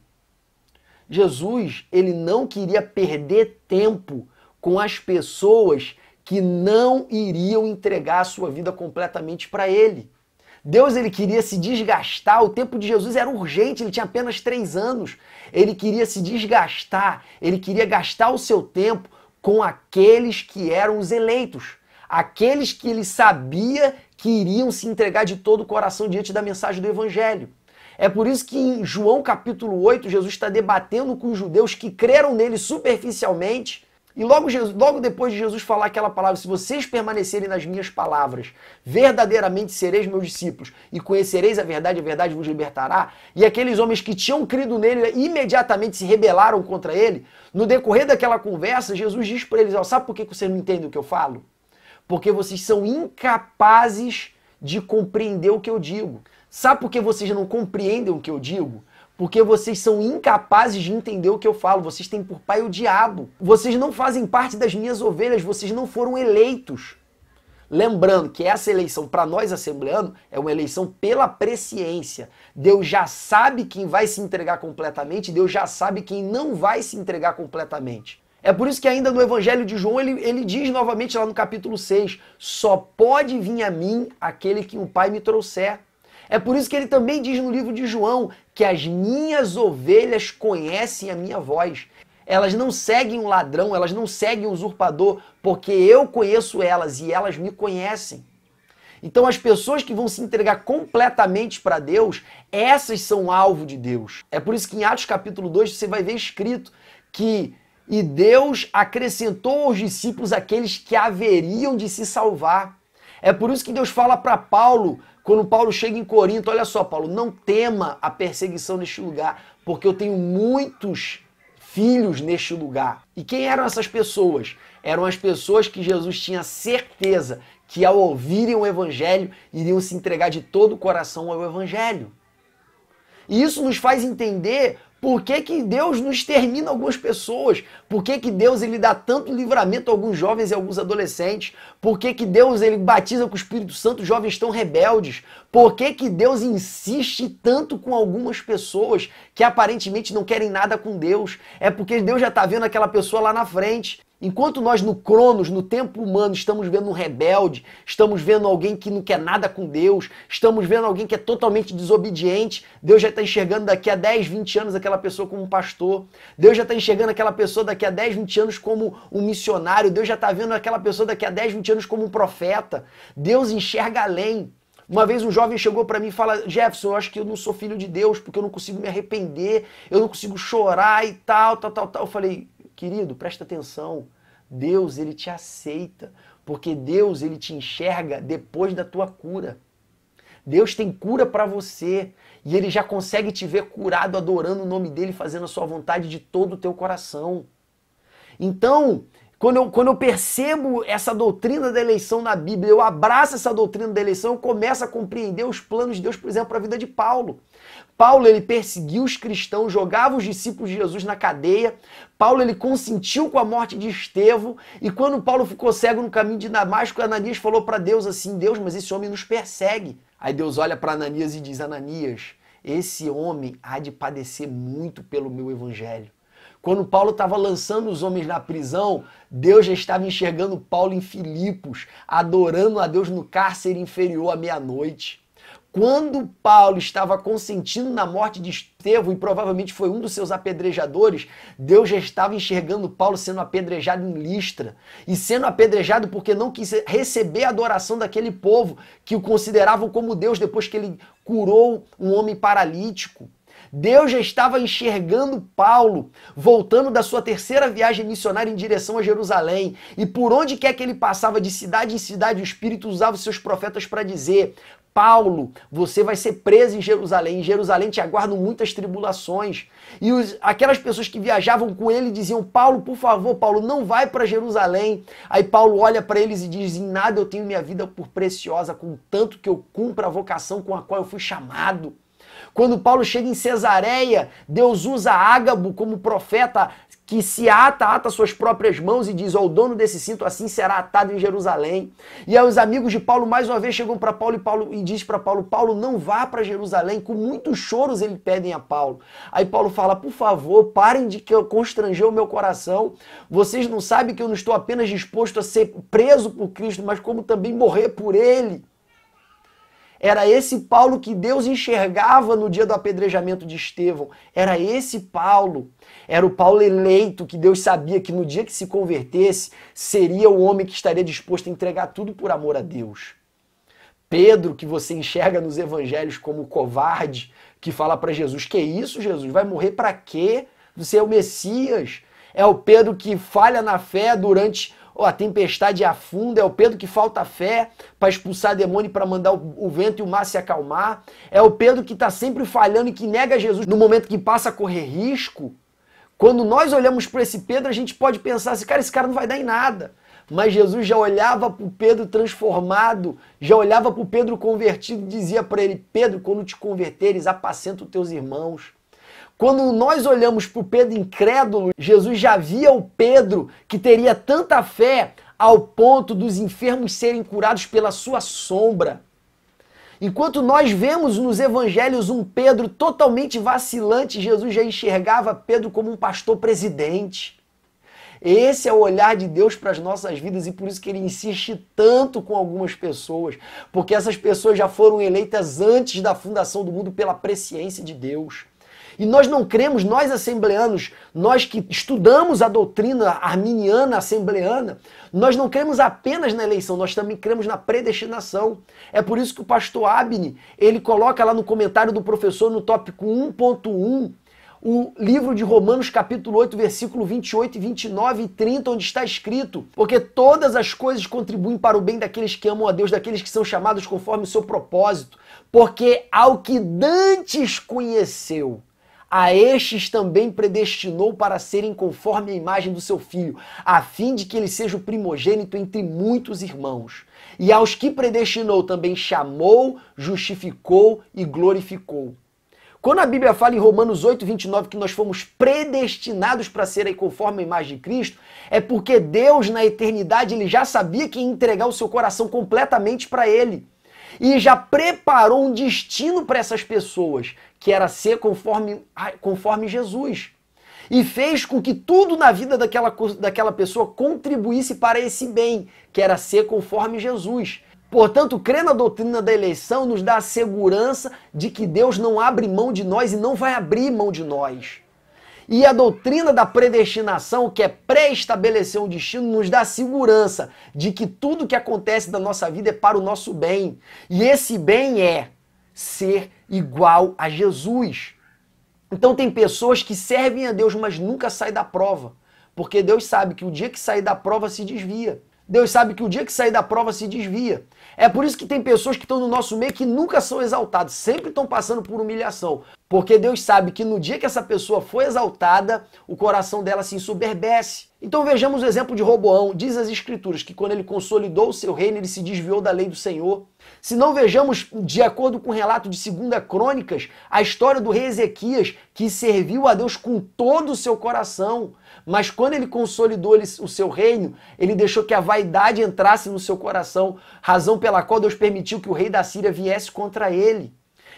Jesus, ele não queria perder tempo com as pessoas que não iriam entregar a sua vida completamente para ele. Deus, ele queria se desgastar, o tempo de Jesus era urgente, ele tinha apenas 3 anos. Ele queria se desgastar, ele queria gastar o seu tempo com aqueles que eram os eleitos, aqueles que ele sabia que iriam se entregar de todo o coração diante da mensagem do Evangelho. É por isso que em João capítulo 8, Jesus está debatendo com os judeus que creram nele superficialmente. E logo depois de Jesus falar aquela palavra: se vocês permanecerem nas minhas palavras, verdadeiramente sereis meus discípulos e conhecereis a verdade vos libertará. E aqueles homens que tinham crido nele imediatamente se rebelaram contra ele. No decorrer daquela conversa, Jesus diz para eles: sabe por que vocês não entendem o que eu falo? Porque vocês são incapazes de compreender o que eu digo. Sabe por que vocês não compreendem o que eu digo? Porque vocês são incapazes de entender o que eu falo. Vocês têm por pai o diabo. Vocês não fazem parte das minhas ovelhas. Vocês não foram eleitos. Lembrando que essa eleição, para nós assembleanos, é uma eleição pela presciência. Deus já sabe quem vai se entregar completamente. Deus já sabe quem não vai se entregar completamente. É por isso que ainda no Evangelho de João, ele diz novamente lá no capítulo 6, só pode vir a mim aquele que o Pai me trouxer. É por isso que ele também diz no livro de João que as minhas ovelhas conhecem a minha voz. Elas não seguem um ladrão, elas não seguem um usurpador, porque eu conheço elas e elas me conhecem. Então as pessoas que vão se entregar completamente para Deus, essas são alvo de Deus. É por isso que em Atos capítulo 2 você vai ver escrito que e Deus acrescentou aos discípulos aqueles que haveriam de se salvar. É por isso que Deus fala para Paulo, quando Paulo chega em Corinto: olha só, Paulo, não tema a perseguição neste lugar, porque eu tenho muitos filhos neste lugar. E quem eram essas pessoas? Eram as pessoas que Jesus tinha certeza que ao ouvirem o Evangelho, iriam se entregar de todo o coração ao Evangelho. E isso nos faz entender por que que Deus não extermina algumas pessoas, por que que Deus ele dá tanto livramento a alguns jovens e a alguns adolescentes, por que que Deus ele batiza com o Espírito Santo jovens tão rebeldes, por que que Deus insiste tanto com algumas pessoas que aparentemente não querem nada com Deus. É porque Deus já está vendo aquela pessoa lá na frente. Enquanto nós no Cronos, no tempo humano, estamos vendo um rebelde, estamos vendo alguém que não quer nada com Deus, estamos vendo alguém que é totalmente desobediente, Deus já está enxergando daqui a 10, 20 anos aquela pessoa como um pastor, Deus já está enxergando aquela pessoa daqui a 10, 20 anos como um missionário, Deus já está vendo aquela pessoa daqui a 10, 20 anos como um profeta. Deus enxerga além. Uma vez um jovem chegou para mim e falou: Jefferson, eu acho que eu não sou filho de Deus, porque eu não consigo me arrepender, eu não consigo chorar e tal. Eu falei: querido, presta atenção, Deus ele te aceita, porque Deus ele te enxerga depois da tua cura. Deus tem cura para você e ele já consegue te ver curado, adorando o nome dele, fazendo a sua vontade de todo o teu coração. Então, quando eu percebo essa doutrina da eleição na Bíblia, eu abraço essa doutrina da eleição, eu começo a compreender os planos de Deus, por exemplo, para a vida de Paulo. Paulo, ele perseguiu os cristãos, jogava os discípulos de Jesus na cadeia. Paulo, ele consentiu com a morte de Estevão. E quando Paulo ficou cego no caminho de Damasco, Ananias falou para Deus assim: Deus, mas esse homem nos persegue. Aí Deus olha para Ananias e diz: Ananias, esse homem há de padecer muito pelo meu evangelho. Quando Paulo estava lançando os homens na prisão, Deus já estava enxergando Paulo em Filipos, adorando a Deus no cárcere inferior à meia-noite. Quando Paulo estava consentindo na morte de Estevão, e provavelmente foi um dos seus apedrejadores, Deus já estava enxergando Paulo sendo apedrejado em Listra. E sendo apedrejado porque não quis receber a adoração daquele povo que o consideravam como Deus depois que ele curou um homem paralítico. Deus já estava enxergando Paulo voltando da sua terceira viagem missionária em direção a Jerusalém. E por onde quer que ele passava, de cidade em cidade, o Espírito usava os seus profetas para dizer: Paulo, você vai ser preso em Jerusalém. Em Jerusalém te aguardam muitas tribulações. E aquelas pessoas que viajavam com ele diziam: Paulo, por favor, Paulo, não vai para Jerusalém. Aí Paulo olha para eles e diz: em nada eu tenho minha vida por preciosa, contanto que eu cumpra a vocação com a qual eu fui chamado. Quando Paulo chega em Cesareia, Deus usa Ágabo como profeta que se ata suas próprias mãos e diz: ó, o dono desse cinto assim será atado em Jerusalém. E aí os amigos de Paulo mais uma vez chegam para Paulo e diz para Paulo: Paulo, não vá para Jerusalém. Com muitos choros eles pedem a Paulo. Aí Paulo fala: por favor, parem de constranger o meu coração. Vocês não sabem que eu não estou apenas disposto a ser preso por Cristo, mas como também morrer por ele. Era esse Paulo que Deus enxergava no dia do apedrejamento de Estevão. Era esse Paulo. Era o Paulo eleito que Deus sabia que no dia que se convertesse, seria o homem que estaria disposto a entregar tudo por amor a Deus. Pedro, que você enxerga nos evangelhos como covarde, que fala para Jesus: que isso, Jesus? Vai morrer para quê? Você é o Messias. É o Pedro que falha na fé durante a tempestade afunda, é o Pedro que falta fé para expulsar demônio e para mandar o vento e o mar se acalmar. É o Pedro que está sempre falhando e que nega Jesus no momento que passa a correr risco. Quando nós olhamos para esse Pedro, a gente pode pensar assim: cara, esse cara não vai dar em nada. Mas Jesus já olhava para o Pedro transformado, já olhava para o Pedro convertido e dizia para ele: Pedro, quando te converteres, apacenta os teus irmãos. Quando nós olhamos para o Pedro incrédulo, Jesus já via o Pedro que teria tanta fé ao ponto dos enfermos serem curados pela sua sombra. Enquanto nós vemos nos evangelhos um Pedro totalmente vacilante, Jesus já enxergava Pedro como um pastor presidente. Esse é o olhar de Deus para as nossas vidas e por isso que ele insiste tanto com algumas pessoas, porque essas pessoas já foram eleitas antes da fundação do mundo pela presciência de Deus. E nós não cremos, nós assembleanos, nós que estudamos a doutrina arminiana assembleana, nós não cremos apenas na eleição, nós também cremos na predestinação. É por isso que o pastor Abne, ele coloca lá no comentário do professor, no tópico 1.1, o livro de Romanos capítulo 8, versículo 28, 29 e 30, onde está escrito: porque todas as coisas contribuem para o bem daqueles que amam a Deus, daqueles que são chamados conforme o seu propósito, porque ao que dantes conheceu, a estes também predestinou para serem conforme a imagem do seu Filho, a fim de que ele seja o primogênito entre muitos irmãos. E aos que predestinou também chamou, justificou e glorificou. Quando a Bíblia fala em Romanos 8:29 que nós fomos predestinados para serem conforme a imagem de Cristo, é porque Deus na eternidade ele já sabia que ia entregar o seu coração completamente para ele. E já preparou um destino para essas pessoas, que era ser conforme Jesus. E fez com que tudo na vida daquela pessoa contribuísse para esse bem, que era ser conforme Jesus. Portanto, crer na doutrina da eleição nos dá a segurança de que Deus não abre mão de nós e não vai abrir mão de nós. E a doutrina da predestinação, que é pré-estabelecer um destino, nos dá a segurança de que tudo que acontece na nossa vida é para o nosso bem. E esse bem é ser igual a Jesus. Então tem pessoas que servem a Deus, mas nunca saem da prova. Porque Deus sabe que o dia que sair da prova se desvia. Deus sabe que o dia que sair da prova se desvia. É por isso que tem pessoas que estão no nosso meio que nunca são exaltadas, sempre estão passando por humilhação. Porque Deus sabe que no dia que essa pessoa for exaltada, o coração dela se ensoberbece. Então vejamos o exemplo de Roboão. Diz as Escrituras que quando ele consolidou o seu reino, ele se desviou da lei do Senhor. Se não vejamos, de acordo com o relato de 2 Crônicas, a história do rei Ezequias, que serviu a Deus com todo o seu coração. Mas quando ele consolidou o seu reino, ele deixou que a vaidade entrasse no seu coração, razão pela qual Deus permitiu que o rei da Síria viesse contra ele.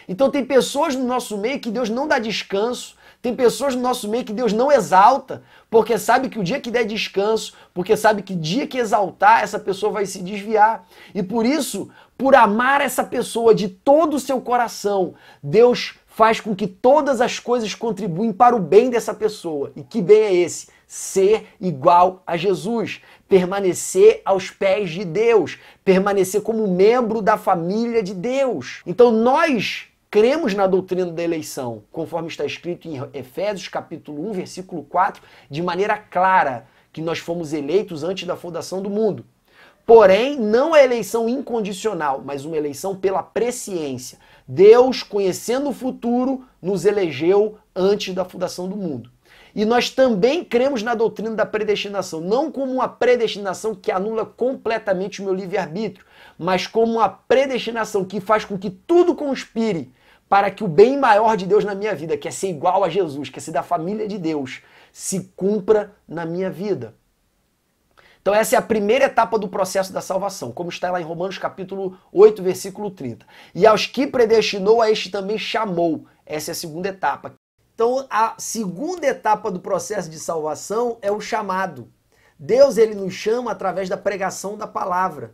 Então tem pessoas no nosso meio que Deus não dá descanso, tem pessoas no nosso meio que Deus não exalta, porque sabe que o dia que der descanso, porque sabe que o dia que exaltar, essa pessoa vai se desviar. E por isso, por amar essa pessoa de todo o seu coração, Deus faz com que todas as coisas contribuem para o bem dessa pessoa. E que bem é esse? Ser igual a Jesus, permanecer aos pés de Deus, permanecer como membro da família de Deus. Então nós cremos na doutrina da eleição, conforme está escrito em Efésios capítulo 1, versículo 4, de maneira clara, que nós fomos eleitos antes da fundação do mundo. Porém, não é eleição incondicional, mas uma eleição pela presciência. Deus, conhecendo o futuro, nos elegeu antes da fundação do mundo. E nós também cremos na doutrina da predestinação, não como uma predestinação que anula completamente o meu livre-arbítrio, mas como uma predestinação que faz com que tudo conspire para que o bem maior de Deus na minha vida, que é ser igual a Jesus, que é ser da família de Deus, se cumpra na minha vida. Então essa é a primeira etapa do processo da salvação, como está lá em Romanos capítulo 8, versículo 30. E aos que predestinou, a este também chamou. Essa é a segunda etapa. Então a segunda etapa do processo de salvação é o chamado. Deus ele nos chama através da pregação da palavra.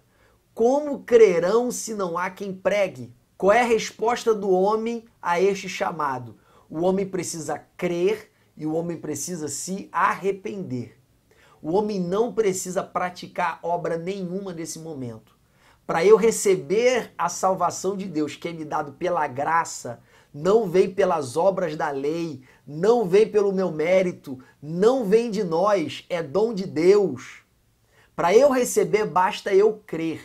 Como crerão se não há quem pregue? Qual é a resposta do homem a este chamado? O homem precisa crer e o homem precisa se arrepender. O homem não precisa praticar obra nenhuma nesse momento. Para eu receber a salvação de Deus, que é me dado pela graça, não vem pelas obras da lei, não vem pelo meu mérito, não vem de nós, é dom de Deus. Para eu receber, basta eu crer.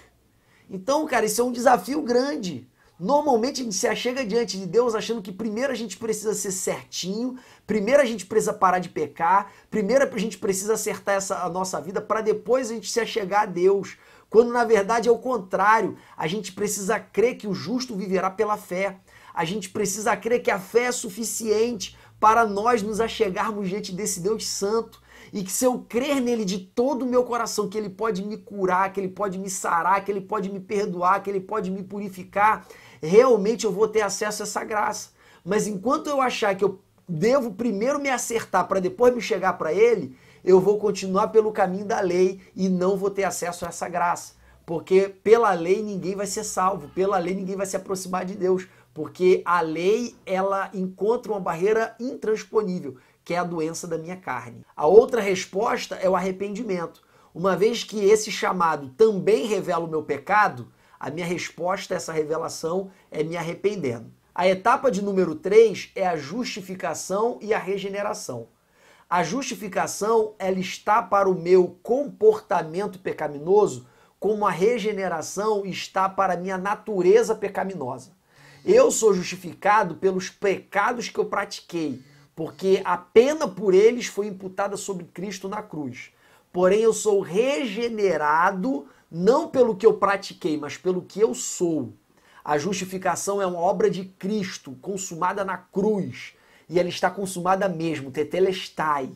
Então, cara, isso é um desafio grande. Normalmente a gente se achega diante de Deus achando que primeiro a gente precisa ser certinho, primeiro a gente precisa parar de pecar, primeiro a gente precisa acertar a nossa vida para depois a gente se achegar a Deus. Quando na verdade é o contrário, a gente precisa crer que o justo viverá pela fé. A gente precisa crer que a fé é suficiente para nós nos achegarmos diante desse Deus santo. E que se eu crer nele de todo o meu coração, que ele pode me curar, que ele pode me sarar, que ele pode me perdoar, que ele pode me purificar, realmente eu vou ter acesso a essa graça. Mas enquanto eu achar que eu devo primeiro me acertar para depois me chegar para ele, eu vou continuar pelo caminho da lei e não vou ter acesso a essa graça. Porque pela lei ninguém vai ser salvo, pela lei ninguém vai se aproximar de Deus, porque a lei ela encontra uma barreira intransponível, que é a doença da minha carne. A outra resposta é o arrependimento. Uma vez que esse chamado também revela o meu pecado, a minha resposta a essa revelação é me arrependendo. A etapa de número 3 é a justificação e a regeneração. A justificação, ela está para o meu comportamento pecaminoso, como a regeneração está para a minha natureza pecaminosa. Eu sou justificado pelos pecados que eu pratiquei. porque a pena por eles foi imputada sobre Cristo na cruz. Porém, eu sou regenerado não pelo que eu pratiquei, mas pelo que eu sou. A justificação é uma obra de Cristo, consumada na cruz. E ela está consumada mesmo, tetelestai.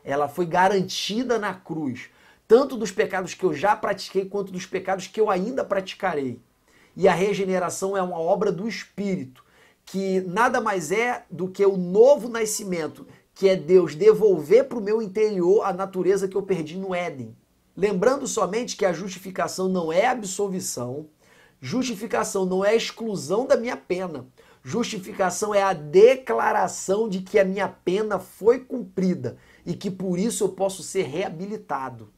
Ela foi garantida na cruz, tanto dos pecados que eu já pratiquei, quanto dos pecados que eu ainda praticarei. E a regeneração é uma obra do Espírito, que nada mais é do que o novo nascimento, que é Deus devolver para o meu interior a natureza que eu perdi no Éden. Lembrando somente que a justificação não é absolvição, justificação não é exclusão da minha pena. Justificação é a declaração de que a minha pena foi cumprida e que por isso eu posso ser reabilitado.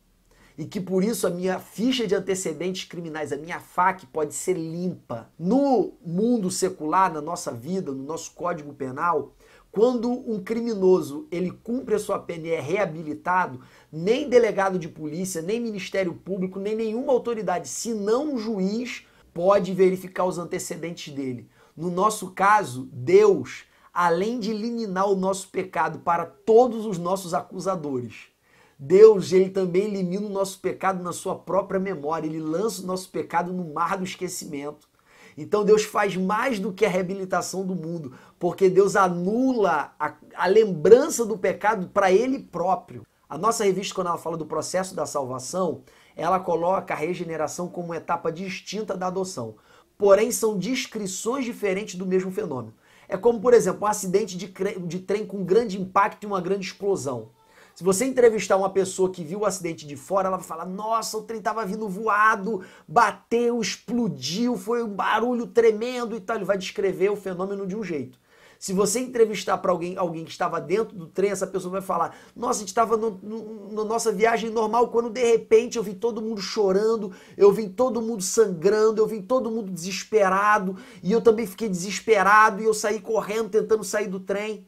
E que por isso a minha ficha de antecedentes criminais, a minha FAQ pode ser limpa. No mundo secular, na nossa vida, no nosso Código Penal, quando um criminoso ele cumpre a sua pena e é reabilitado, nem delegado de polícia, nem Ministério Público, nem nenhuma autoridade, senão um juiz, pode verificar os antecedentes dele. No nosso caso, Deus, além de eliminar o nosso pecado para todos os nossos acusadores, Deus, ele também elimina o nosso pecado na sua própria memória, ele lança o nosso pecado no mar do esquecimento. Então Deus faz mais do que a reabilitação do mundo, porque Deus anula a lembrança do pecado para ele próprio. A nossa revista, quando ela fala do processo da salvação, ela coloca a regeneração como uma etapa distinta da adoção. Porém, são descrições diferentes do mesmo fenômeno. É como, por exemplo, um acidente de trem com grande impacto e uma grande explosão. Se você entrevistar uma pessoa que viu o acidente de fora, ela vai falar, nossa, o trem estava vindo voado, bateu, explodiu, foi um barulho tremendo e tal. Ele vai descrever o fenômeno de um jeito. Se você entrevistar para alguém que estava dentro do trem, essa pessoa vai falar, nossa, a gente estava na nossa viagem normal, quando de repente eu vi todo mundo chorando, eu vi todo mundo sangrando, eu vi todo mundo desesperado, e eu também fiquei desesperado, e eu saí correndo, tentando sair do trem.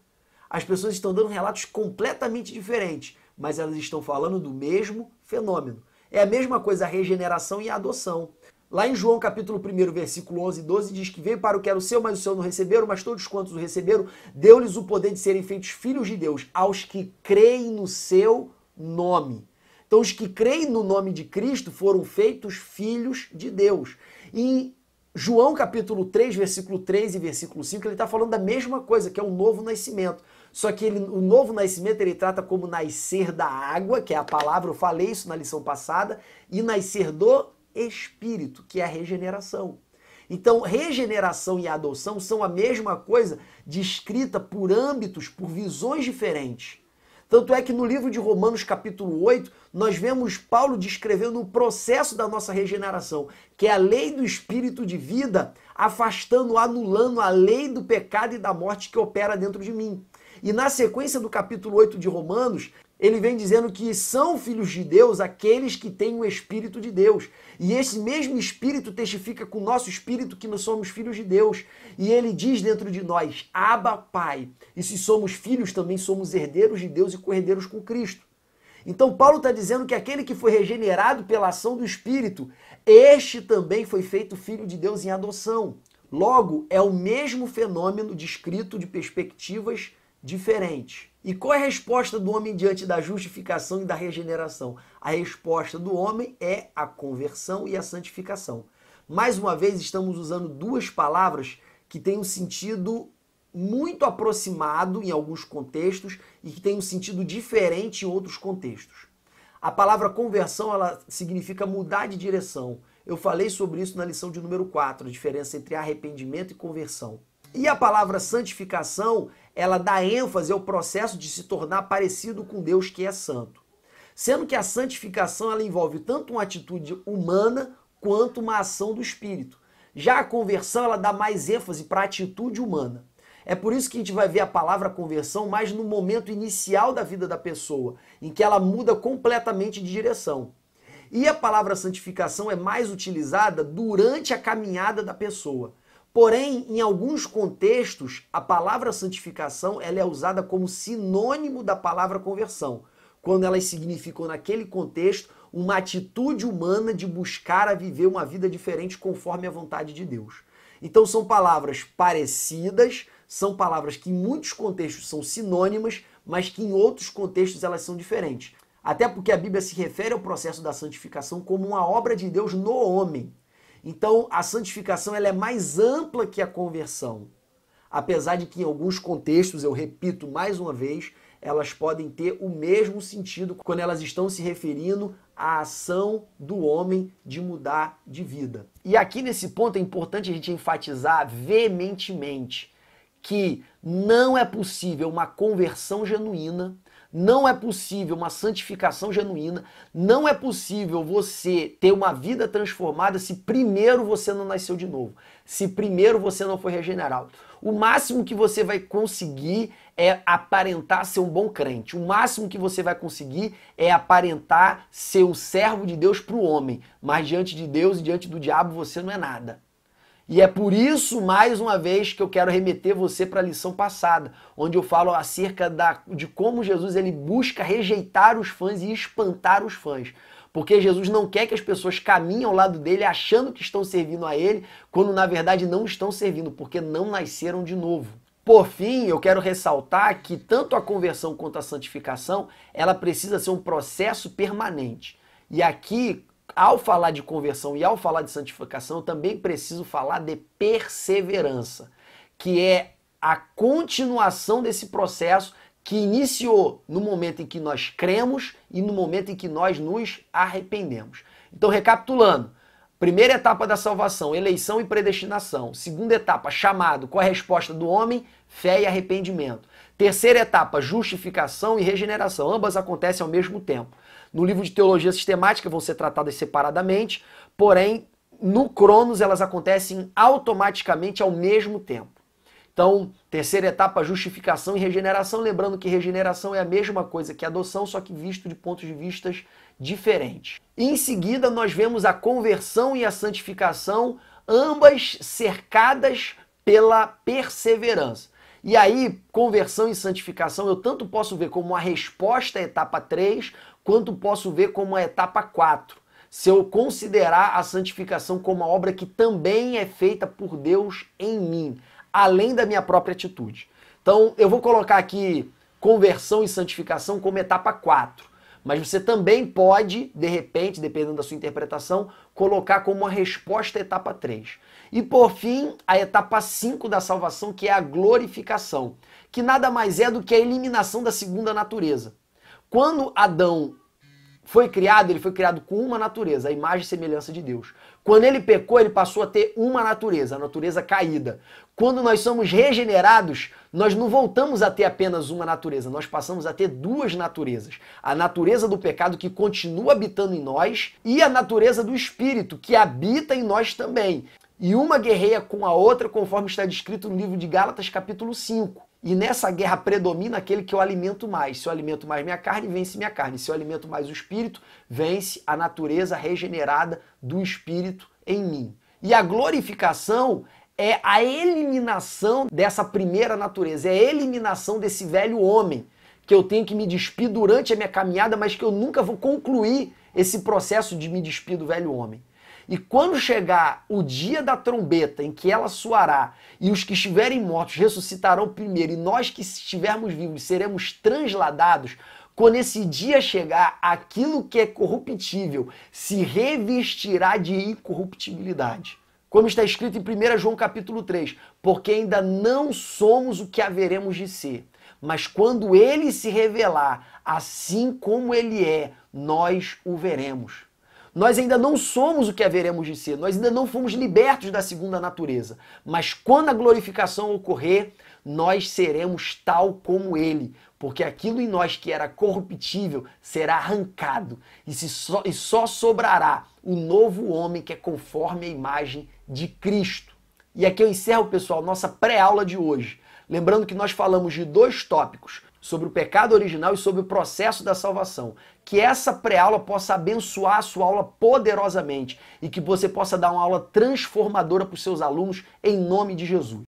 As pessoas estão dando relatos completamente diferentes, mas elas estão falando do mesmo fenômeno. É a mesma coisa a regeneração e a adoção. Lá em João capítulo 1, versículo 11 e 12, diz que veio para o que era o seu, mas o seu não receberam, mas todos quantos o receberam, deu-lhes o poder de serem feitos filhos de Deus, aos que creem no seu nome. Então os que creem no nome de Cristo foram feitos filhos de Deus. Em João capítulo 3, versículo 3 e versículo 5, ele está falando da mesma coisa, que é o novo nascimento. Só que o novo nascimento ele trata como nascer da água, que é a palavra, eu falei isso na lição passada, e nascer do Espírito, que é a regeneração. Então, regeneração e adoção são a mesma coisa, descrita por âmbitos, por visões diferentes. Tanto é que no livro de Romanos, capítulo 8, nós vemos Paulo descrevendo o processo da nossa regeneração, que é a lei do Espírito de vida, afastando, anulando a lei do pecado e da morte que opera dentro de mim. E na sequência do capítulo 8 de Romanos, ele vem dizendo que são filhos de Deus aqueles que têm o Espírito de Deus. E esse mesmo Espírito testifica com o nosso Espírito que nós somos filhos de Deus. E ele diz dentro de nós, Abba, Pai. E se somos filhos, também somos herdeiros de Deus e co-herdeiros com Cristo. Então Paulo está dizendo que aquele que foi regenerado pela ação do Espírito, este também foi feito filho de Deus em adoção. Logo, é o mesmo fenômeno descrito de perspectivas diferentes. E qual é a resposta do homem diante da justificação e da regeneração? A resposta do homem é a conversão e a santificação. Mais uma vez, estamos usando duas palavras que têm um sentido muito aproximado em alguns contextos e que têm um sentido diferente em outros contextos. A palavra conversão, ela significa mudar de direção. Eu falei sobre isso na lição de número 4, a diferença entre arrependimento e conversão. E a palavra santificação, ela dá ênfase ao processo de se tornar parecido com Deus que é santo. Sendo que a santificação ela envolve tanto uma atitude humana quanto uma ação do Espírito. Já a conversão ela dá mais ênfase para a atitude humana. É por isso que a gente vai ver a palavra conversão mais no momento inicial da vida da pessoa, em que ela muda completamente de direção. E a palavra santificação é mais utilizada durante a caminhada da pessoa. Porém, em alguns contextos, a palavra santificação ela é usada como sinônimo da palavra conversão, quando elas significam, naquele contexto, uma atitude humana de buscar a viver uma vida diferente conforme a vontade de Deus. Então são palavras parecidas, são palavras que em muitos contextos são sinônimas, mas que em outros contextos elas são diferentes. Até porque a Bíblia se refere ao processo da santificação como uma obra de Deus no homem. Então, a santificação ela é mais ampla que a conversão. Apesar de que em alguns contextos, eu repito mais uma vez, elas podem ter o mesmo sentido quando elas estão se referindo à ação do homem de mudar de vida. E aqui nesse ponto é importante a gente enfatizar veementemente que não é possível uma conversão genuína, não é possível uma santificação genuína, não é possível você ter uma vida transformada se primeiro você não nasceu de novo, se primeiro você não foi regenerado. O máximo que você vai conseguir é aparentar ser um bom crente. O máximo que você vai conseguir é aparentar ser um servo de Deus para o homem. Mas diante de Deus e diante do diabo você não é nada. E é por isso, mais uma vez, que eu quero remeter você para a lição passada, onde eu falo acerca de como Jesus ele busca rejeitar os fãs e espantar os fãs. Porque Jesus não quer que as pessoas caminhem ao lado dele achando que estão servindo a ele, quando na verdade não estão servindo, porque não nasceram de novo. Por fim, eu quero ressaltar que tanto a conversão quanto a santificação, ela precisa ser um processo permanente. E aqui, ao falar de conversão e ao falar de santificação, eu também preciso falar de perseverança, que é a continuação desse processo que iniciou no momento em que nós cremos e no momento em que nós nos arrependemos. Então, recapitulando, primeira etapa da salvação, eleição e predestinação. Segunda etapa, chamado, com a resposta do homem, fé e arrependimento. Terceira etapa, justificação e regeneração. Ambas acontecem ao mesmo tempo. No livro de teologia sistemática vão ser tratadas separadamente, porém, no Cronos elas acontecem automaticamente ao mesmo tempo. Então, terceira etapa, justificação e regeneração. Lembrando que regeneração é a mesma coisa que adoção, só que visto de pontos de vista diferentes. Em seguida, nós vemos a conversão e a santificação, ambas cercadas pela perseverança. E aí, conversão e santificação, eu tanto posso ver como uma resposta à etapa 3, quanto posso ver como a etapa 4. Se eu considerar a santificação como uma obra que também é feita por Deus em mim, além da minha própria atitude. Então, eu vou colocar aqui conversão e santificação como etapa 4. Mas você também pode, de repente, dependendo da sua interpretação, colocar como uma resposta à etapa 3. E por fim, a etapa 5 da salvação, que é a glorificação, que nada mais é do que a eliminação da segunda natureza. Quando Adão foi criado, ele foi criado com uma natureza, a imagem e semelhança de Deus. Quando ele pecou, ele passou a ter uma natureza, a natureza caída. Quando nós somos regenerados, nós não voltamos a ter apenas uma natureza, nós passamos a ter duas naturezas. A natureza do pecado que continua habitando em nós e a natureza do Espírito que habita em nós também. E uma guerreia com a outra, conforme está descrito no livro de Gálatas, capítulo 5. E nessa guerra predomina aquele que eu alimento mais. Se eu alimento mais minha carne, vence minha carne. Se eu alimento mais o Espírito, vence a natureza regenerada do Espírito em mim. E a glorificação é a eliminação dessa primeira natureza, é a eliminação desse velho homem, que eu tenho que me despir durante a minha caminhada, mas que eu nunca vou concluir esse processo de me despir do velho homem. E quando chegar o dia da trombeta em que ela soará e os que estiverem mortos ressuscitarão primeiro e nós que estivermos vivos seremos transladados, quando esse dia chegar, aquilo que é corruptível se revestirá de incorruptibilidade. Como está escrito em 1 João capítulo 3, porque ainda não somos o que haveremos de ser, mas quando ele se revelar, assim como ele é, nós o veremos. Nós ainda não somos o que haveremos de ser, nós ainda não fomos libertos da segunda natureza, mas quando a glorificação ocorrer, nós seremos tal como ele, porque aquilo em nós que era corruptível será arrancado e só sobrará o novo homem que é conforme a imagem de Cristo. E aqui eu encerro, pessoal, nossa pré-aula de hoje. Lembrando que nós falamos de dois tópicos, sobre o pecado original e sobre o processo da salvação. Que essa pré-aula possa abençoar a sua aula poderosamente e que você possa dar uma aula transformadora para os seus alunos em nome de Jesus.